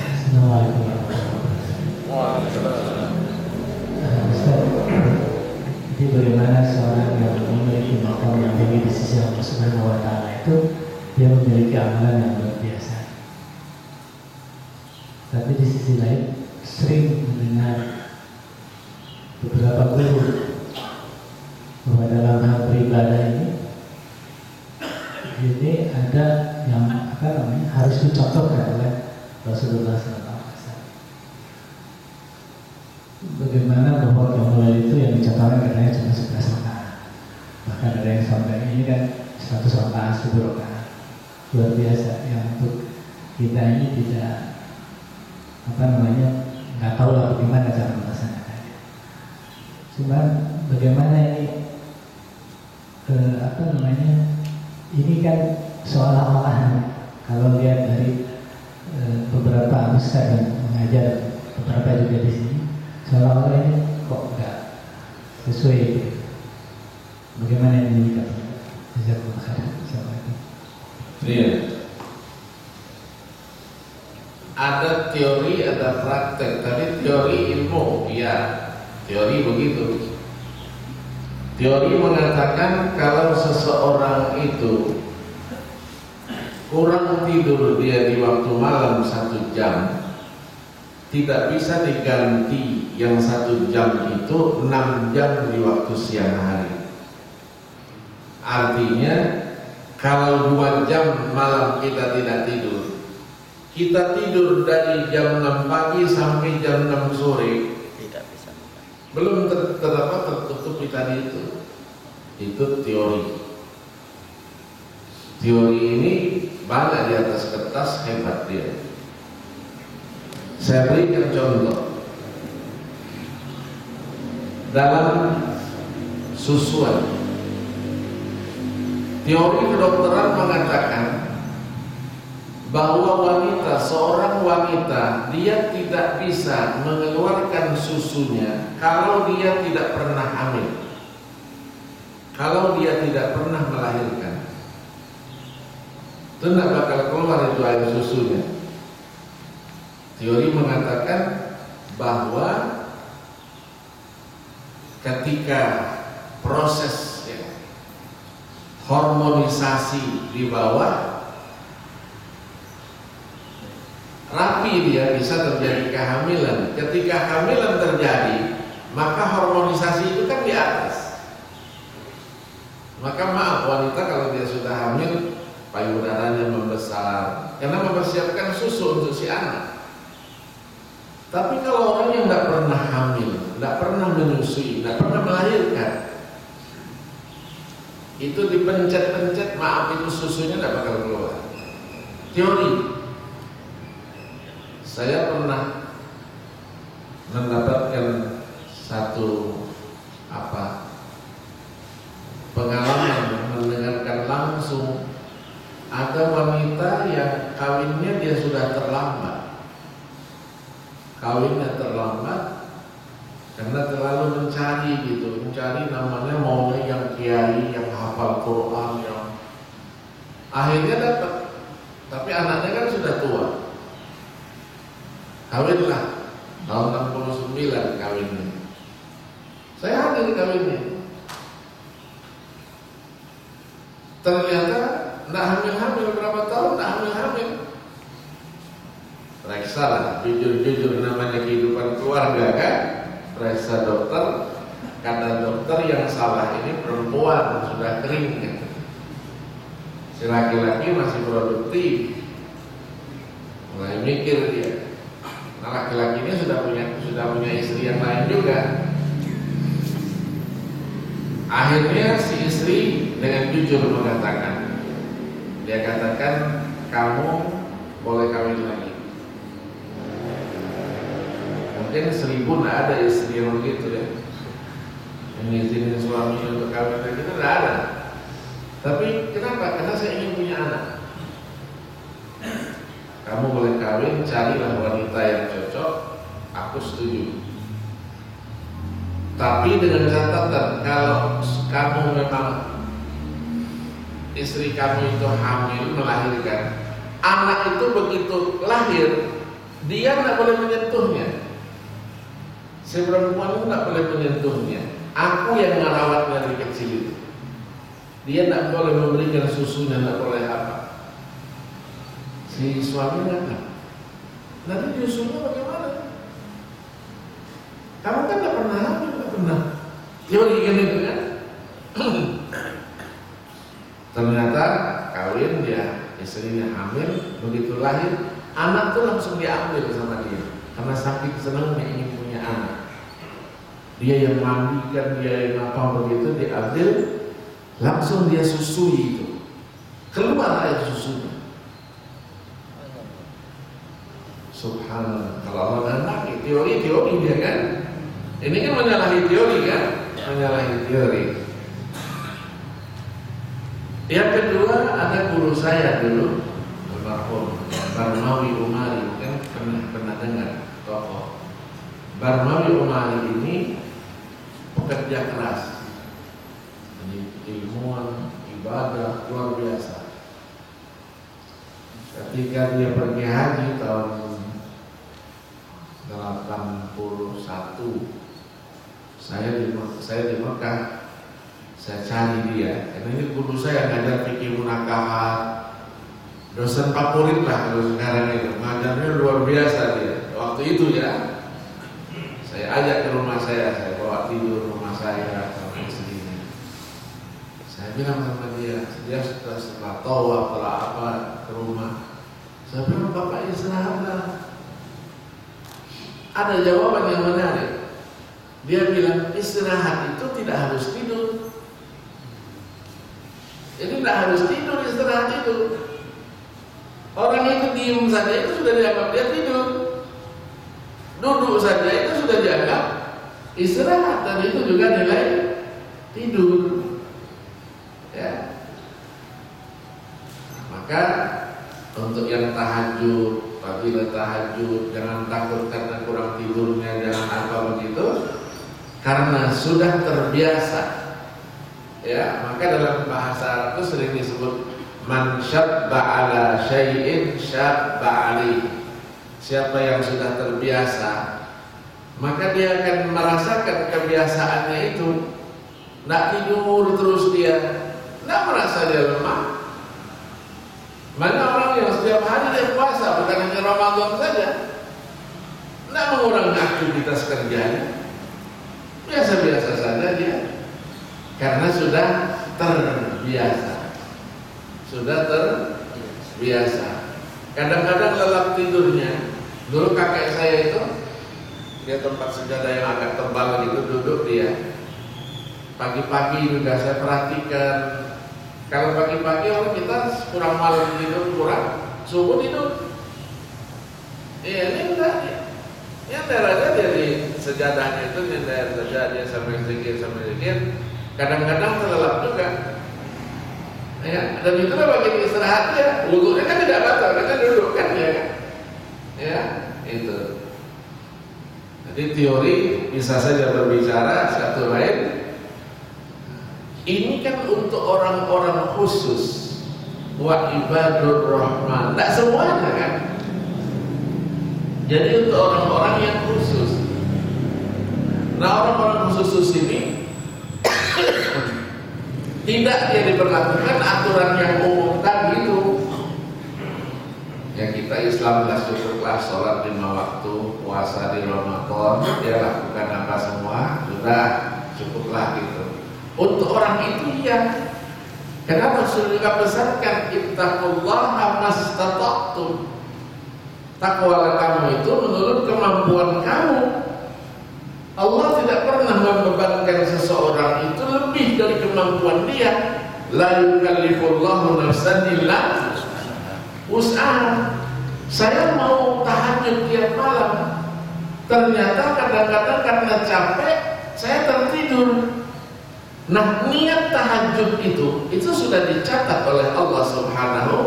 Assalamualaikum warahmatullahi Waalaikumsalam. Ustaz, jadi bagaimana seorang yang memiliki maqam yang tinggi di sisi Allah Subhanahu wa Ta'ala itu dia memiliki amalan yang luar biasa, tapi di sisi lain sering mendengar beberapa guru bahwa dalam hal beribadah ini ada yang harus dicontohkan oleh Rasulullah SAW. Bagaimana bahwa kemuliaan itu yang dicontohkan katanya cuma 11 rakaat, bahkan ada yang sampai ini kan 100 rakaat 1000 rakaat, luar biasa. Yang untuk kita ini tidak nggak tahu lah bagaimana cara melaksanakannya. Cuman bagaimana ini ini kan seolah-olah kalau lihat dari beberapa ustaz yang mengajar, beberapa juga di sini, seolah-olah ini kok nggak sesuai. Bagaimana ini kita bisa Assalamualaikum. Iya. Ada teori, ada praktek. Tadi teori ilmu, ya, teori begitu. Teori mengatakan kalau seseorang itu kurang tidur dia di waktu malam 1 jam, tidak bisa diganti yang 1 jam itu 6 jam di waktu siang hari. Artinya kalau 2 jam malam kita tidak tidur, kita tidur dari jam 6 pagi sampai jam 6 sore, Tidak bisa. belum tertutupi tadi itu teori. Teori ini banyak di atas kertas, hebat dia. Saya berikan contoh. Dalam susuan, teori kedokteran mengatakan bahwa seorang wanita, dia tidak bisa mengeluarkan susunya kalau dia tidak pernah hamil, kalau dia tidak pernah melahirkan. Itu tidak bakal keluar itu air susunya. Teori mengatakan bahwa ketika proses hormonisasi di bawah rapi, dia bisa terjadi kehamilan. Ketika kehamilan terjadi, maka hormonisasi itu kan di atas. Maka maaf, wanita kalau dia sudah hamil, payudaranya membesar karena mempersiapkan susu untuk si anak. Tapi kalau orang yang tidak pernah hamil, tidak pernah menyusui, tidak pernah melahirkan, itu dipencet-pencet, maaf, itu susunya tidak bakal keluar. Teori. Saya pernah mendapatkan satu pengalaman, mendengarkan langsung ada wanita yang kawinnya dia sudah terlambat. Kawinnya terlambat karena terlalu mencari namanya maunya yang kiai, yang hafal Quran, yang akhirnya dapat. Tapi anaknya kan sudah tua. Kawinlah tahun 69 kawinnya. Saya hadir kawinnya. Ternyata tidak hamil-hamil, berapa tahun tidak hamil-hamil. Periksa lah, jujur-jujur namanya kehidupan keluarga kan. Periksa dokter, kata dokter yang salah ini perempuan, sudah kering kan. Si laki-laki masih produktif. Mulai mikir dia. Nah, laki-laki ini sudah punya istri yang lain juga. Akhirnya si istri dengan jujur mengatakan, dia katakan, kamu boleh kawin lagi. Mungkin 1000 tidak ada istri yang begitu ya, yang ngizinin suaminya untuk kawin lagi, itu tidak ada. Tapi kenapa? Karena saya ingin punya anak. Kamu boleh kawin, carilah wanita yang cocok, aku setuju. Tapi dengan catatan, kalau kamu memang istri kamu itu hamil, melahirkan, anak itu begitu lahir, dia tidak boleh menyentuhnya. Si perempuan itu tidak boleh menyentuhnya. Aku yang merawatnya dari kecil itu. Dia tidak boleh memberikan susunya, tidak boleh apa. Si suaminya kan, nanti susunya bagaimana? Kamu kan tidak pernah hamil, tidak pernah. Teori gitu kan? Ternyata kawin, dia istrinya hamil, begitu lahir, anak tuh langsung diambil sama dia karena saking senangnya ingin punya anak. Dia yang mandikan, dia yang apa begitu, diambil, langsung dia susui itu, keluar air susunya. Subhanallah. Kalau Allah anak, teori dia kan. Ini kan menyalahi teori kan, menyalahi teori. Yang kedua, ada guru saya dulu, almarhum Barmawi Umari, kan pernah dengar tokoh. Barmawi Umari ini pekerja keras, ilmuwan, ibadah luar biasa. Ketika dia pergi haji tahun 81, saya di Mekah, saya cari dia. Karena ini guru saya ngajar fikih munakahat, dosen favorit lah kalau sekarang itu, ngajarnya luar biasa dia. Waktu itu ya, saya ajak ke rumah saya bawa tidur rumah saya sama istrinya. Saya bilang sama dia setelah tawaf, setelah apa ke rumah, saya bilang, Bapak istirahatlah. Ada jawaban yang menarik. Dia bilang, istirahat itu tidak harus tidur. Jadi tidak harus tidur, istirahat itu. Orang itu diem saja itu sudah dianggap dia tidur. Duduk saja itu sudah dianggap istirahat, dan itu juga nilai tidur. Ya. Maka untuk yang tahajud, apabila tahajud jangan takut karena kurang tidurnya, jangan apa begitu, karena sudah terbiasa. Ya, maka dalam bahasa Arab itu sering disebut man syabba ala syai'in syabba ali. Siapa yang sudah terbiasa, maka dia akan merasakan kebiasaannya itu. Tidak tidur terus dia, tidak merasa dia lemah. Mana orang yang setiap hari dia puasa, bukan hanya Ramadan saja, tidak mengurangi aktivitas kerjanya, biasa-biasa saja dia, karena sudah terbiasa. Sudah terbiasa. Kadang-kadang lelap tidurnya. Dulu kakek saya itu, dia tempat sejadah yang agak tebal gitu, duduk dia. Pagi-pagi juga saya perhatikan. Kalau pagi-pagi orang kita kurang malam tidur, kurang subuh tidur. Iya, ini enggak. Nyender aja dia di sejadahnya itu, nyender saja dia sambil zikir. Kadang-kadang terlelap juga. Ya, dan itulah bagian istirahat dia. Wudunya kan tidak batal, kita duduk kan ya kan? Ya, itu. Jadi teori bisa saja berbicara satu lain. Ini kan untuk orang-orang khusus. Wa ibadur rahman. Tidak semuanya kan? Jadi untuk orang-orang yang khusus. Nah, orang-orang khusus ini tidak dia diberlakukan aturan yang umum tadi itu. Ya kita Islam lah cukuplah sholat 5 waktu, puasa di Ramadan, dia lakukan apa semua, sudah cukuplah gitu. Untuk orang itu ya. Kenapa Rasulullah pesankan ittaqullaha mastata'tum. Takwalah kamu itu menurut kemampuan kamu. Allah tidak pernah membebankan seseorang itu lebih dari kemampuan dia. La yukallifullahu nafsan illa wus'aha. Saya mau tahajud tiap malam, ternyata kadang-kadang karena capek saya tertidur. Nah, niat tahajud itu sudah dicatat oleh Allah Subhanahu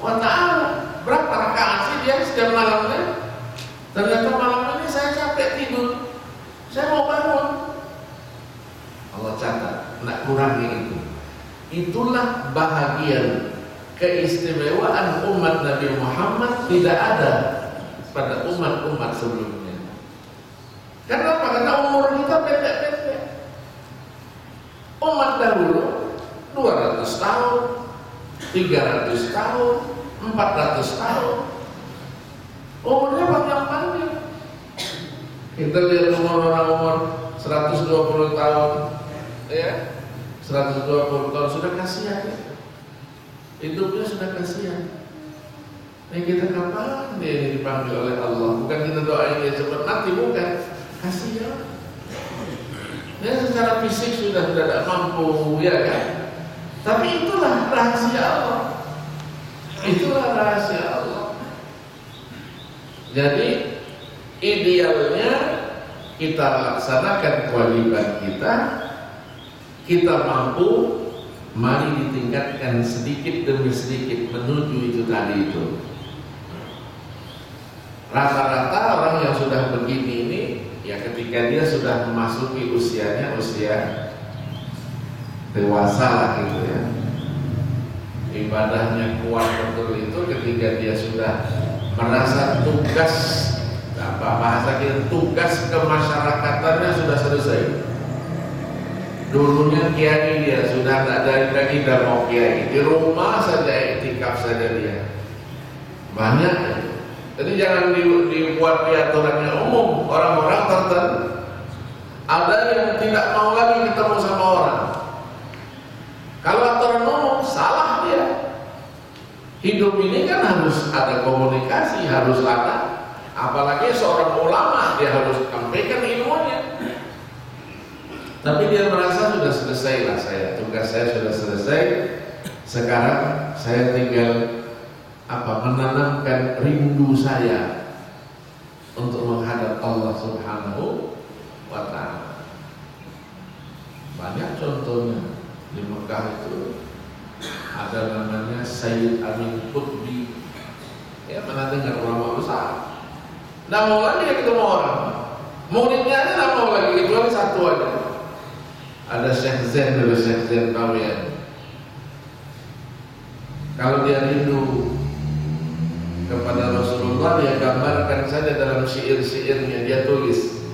wa ta'ala. Berapa rakaat sih dia setiap malamnya? Ternyata malam ini saya capek tidur, saya mau bangun. Allah catat, nak kurangi itu. Itulah bahagian keistimewaan umat Nabi Muhammad tidak ada pada umat-umat sebelumnya. Kenapa? Karena umur kita pendek-pendek. Umat dahulu 200 tahun, 300 tahun, 400 tahun. Umurnya panjang-panjang. Kita lihat umur 120 tahun, ya, 120 tahun sudah kasihan. Hidupnya sudah kasihan. Nah, kita kapan dia ini dipanggil oleh Allah? Bukan kita doain dia cepat mati, bukan. Kasihan. Dia secara fisik sudah tidak mampu, ya kan? Tapi itulah rahasia Allah. Itulah rahasia Allah. Jadi idealnya kita laksanakan kewajiban kita mampu. Mari ditingkatkan sedikit demi sedikit menuju itu tadi itu. Rata-rata orang yang sudah begini ini, ya ketika dia sudah memasuki usia dewasa lah gitu ya, ibadahnya kuat betul itu ketika dia sudah merasa tugas, bahasa kita tugas kemasyarakatannya sudah selesai. Dulunya kiai dia sudah tak ada lagi dah mau kiai, di rumah saja iktikaf saja dia. Banyak. Jadi jangan dibuat aturannya umum. Orang-orang tertentu ada yang tidak mau lagi ketemu sama orang. Kalau aturan umum salah dia. Hidup ini kan harus ada komunikasi, harus ada. Apalagi seorang ulama dia harus sampaikan ilmunya. Tapi dia merasa sudah selesai lah tugas saya sudah selesai. Sekarang saya tinggal menanamkan rindu saya untuk menghadap Allah Subhanahu wa ta'ala. Banyak contohnya di Mekah itu ada namanya Sayyid Amin Qutbi. Ya, pernah dengar ulama besar. Nggak mau lagi ya ketemu orang. Muridnya aja nggak mau lagi, kecuali satu aja. Ada Syekh Zain dari Syekh Zain Tawiyan. Kalau dia rindu kepada Rasulullah, dia gambarkan saja dalam syair-syairnya, dia tulis.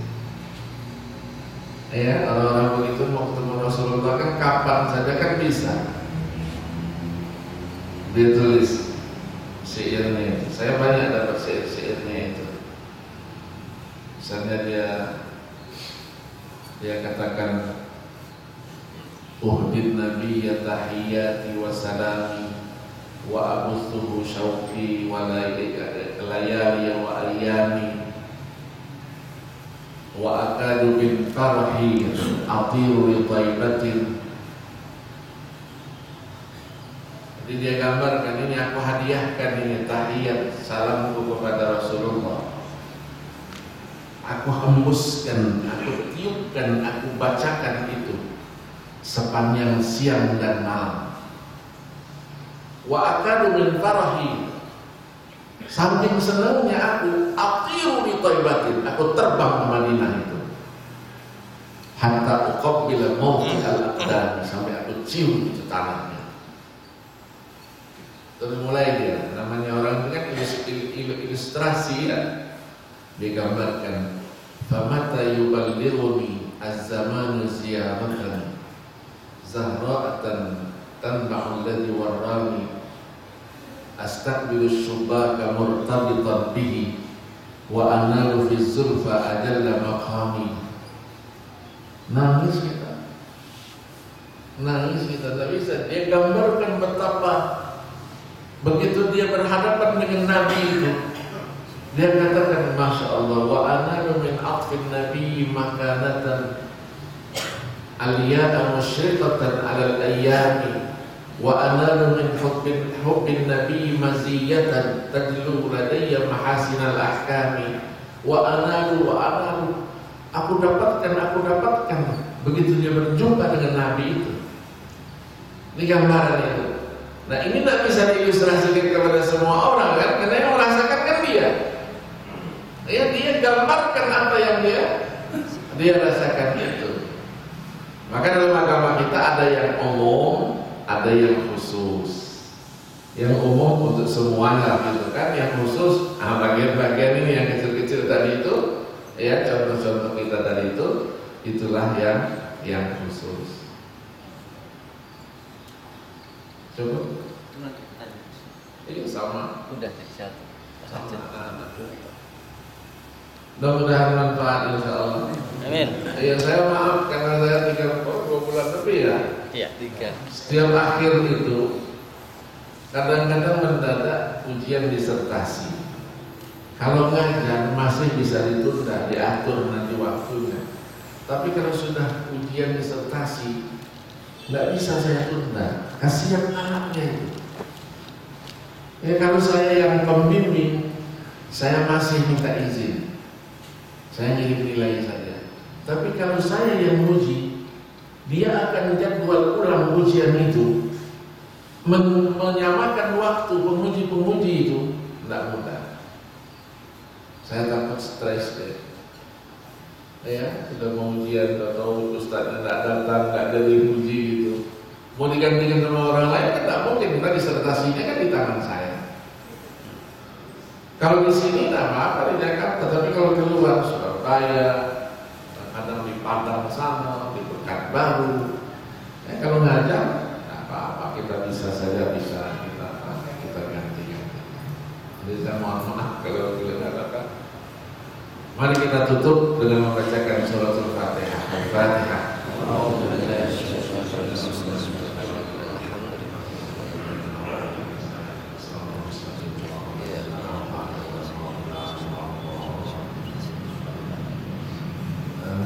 Ya, orang-orang begitu mau ketemu Rasulullah kan kapan saja kan bisa. Dia tulis syairnya. Saya banyak dapat syair-syairnya itu. Misalnya dia katakan, uhdin nabiyya tahiyyati wa salami wa abuthuhu syauqi wa layali wa ayyami wa akadu bil farhi atiru li taibatin. Jadi dia gambarkan, ini aku hadiahkan ini tahiyat salamku kepada Rasulullah. Aku hembuskan, aku tiupkan, aku bacakan itu sepanjang siang dan malam. Wa akadu min farahi, saking senangnya aku atiru bi thaibatin, aku terbang ke Madinah itu. Hatta uqabbila mawti al-aqdam, sampai aku cium itu tanahnya. Terus mulai dia, namanya orang itu kan ilustrasi ya. Digambarkan, famata yuballighuni az-zamanu ziyaratan zahra'atan tanba'u alladhi warrani astaqbilu syubaka murtabitan bihi wa analu fi zulfa ajalla maqami. Nangis kita, tak bisa. Dia gambarkan betapa begitu dia berhadapan dengan Nabi itu, dia katakan, Masya Allah, wa analu min atfin nabi makanatan aliyata musyrikatan alal ayyami wa analu min hubbin nabi maziyatan tadlu ladayya mahasinal ahkami wa analu aku dapatkan begitu dia berjumpa dengan Nabi itu. Ini gambaran itu. Nah, ini tidak bisa diilustrasikan kepada semua orang kan, karena yang merasakan kan dia. Ya, dia gambarkan apa yang dia rasakan itu. Maka dalam agama kita ada yang umum, ada yang khusus. Yang umum untuk semuanya gitu kan, yang khusus bagian-bagian ini yang kecil-kecil tadi itu, ya contoh-contoh kita tadi itu, itulah yang khusus. Coba. Ini sama. Udah satu. Mudah-mudahan manfaat insya-Allah. Amin. Ya, saya maaf karena saya 2 bulan lebih ya. Iya, 3. Setiap akhir itu kadang-kadang mendadak ujian disertasi. Kalau ngajar masih bisa ditunda, diatur nanti waktunya. Tapi kalau sudah ujian disertasi, nggak bisa saya tunda. Kasihan anaknya itu. Ya, kalau saya yang pembimbing, saya masih minta izin. Saya ngirim nilai saja. Tapi kalau saya yang uji, dia akan jadwal ulang ujian itu, menyamakan waktu penguji-penguji itu tidak mudah. Saya takut stres deh. Ya, sudah mau ujian, atau ustaznya tidak datang, tidak ada diuji gitu. Mau digantikan sama orang lain kan tidak mungkin, karena disertasinya kan di tangan saya. Kalau di sini tidak apa-apa di Jakarta, tapi kalau keluar Surabaya, kadang di Padang sana, di Pekanbaru, ya kalau ngajar, tidak apa-apa, kita bisa saja kita ganti. Jadi saya mohon maaf kalau katakan. Mari kita tutup dengan membacakan surat Al-Fatihah. Al-Fatihah.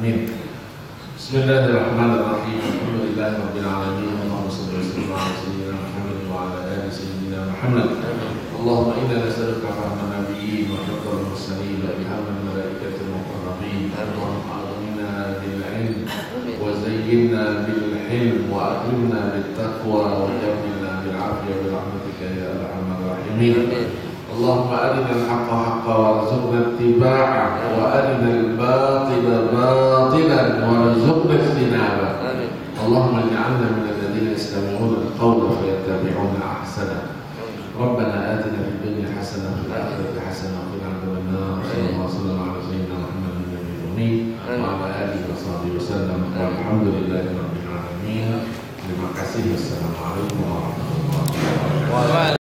Amin. Bismillahirrahmanirrahim. Alhamdulillahirabbil alamin. Allahumma shalli wa sallim ala sayyidina Muhammad محمد. اللهم إنا نسألك فهم النبيين وحفظ المرسلين وإلهام الملائكة المقربين. اللهم أغننا بالعلم وزينا بالحلم وأكرمنا بالتقوى وجملنا بالعافية برحمتك يا أرحم الراحمين. اللهم أرنا الحق حقا وارزقنا اتباعه وأرنا الباطل باطلا وارزقنا اجتنابه. اللهم اجعلنا من الذين يستمعون القول فيتبعون أحسنه. ربنا آتنا في الدنيا حسنة وفي الآخرة حسنة وقنا عذاب النار. صلى الله وسلم على سيدنا محمد النبي الأمي وعلى آله وصحبه وسلم والحمد لله رب العالمين. Terima kasih. Wassalamualaikum warahmatullahi wabarakatuh.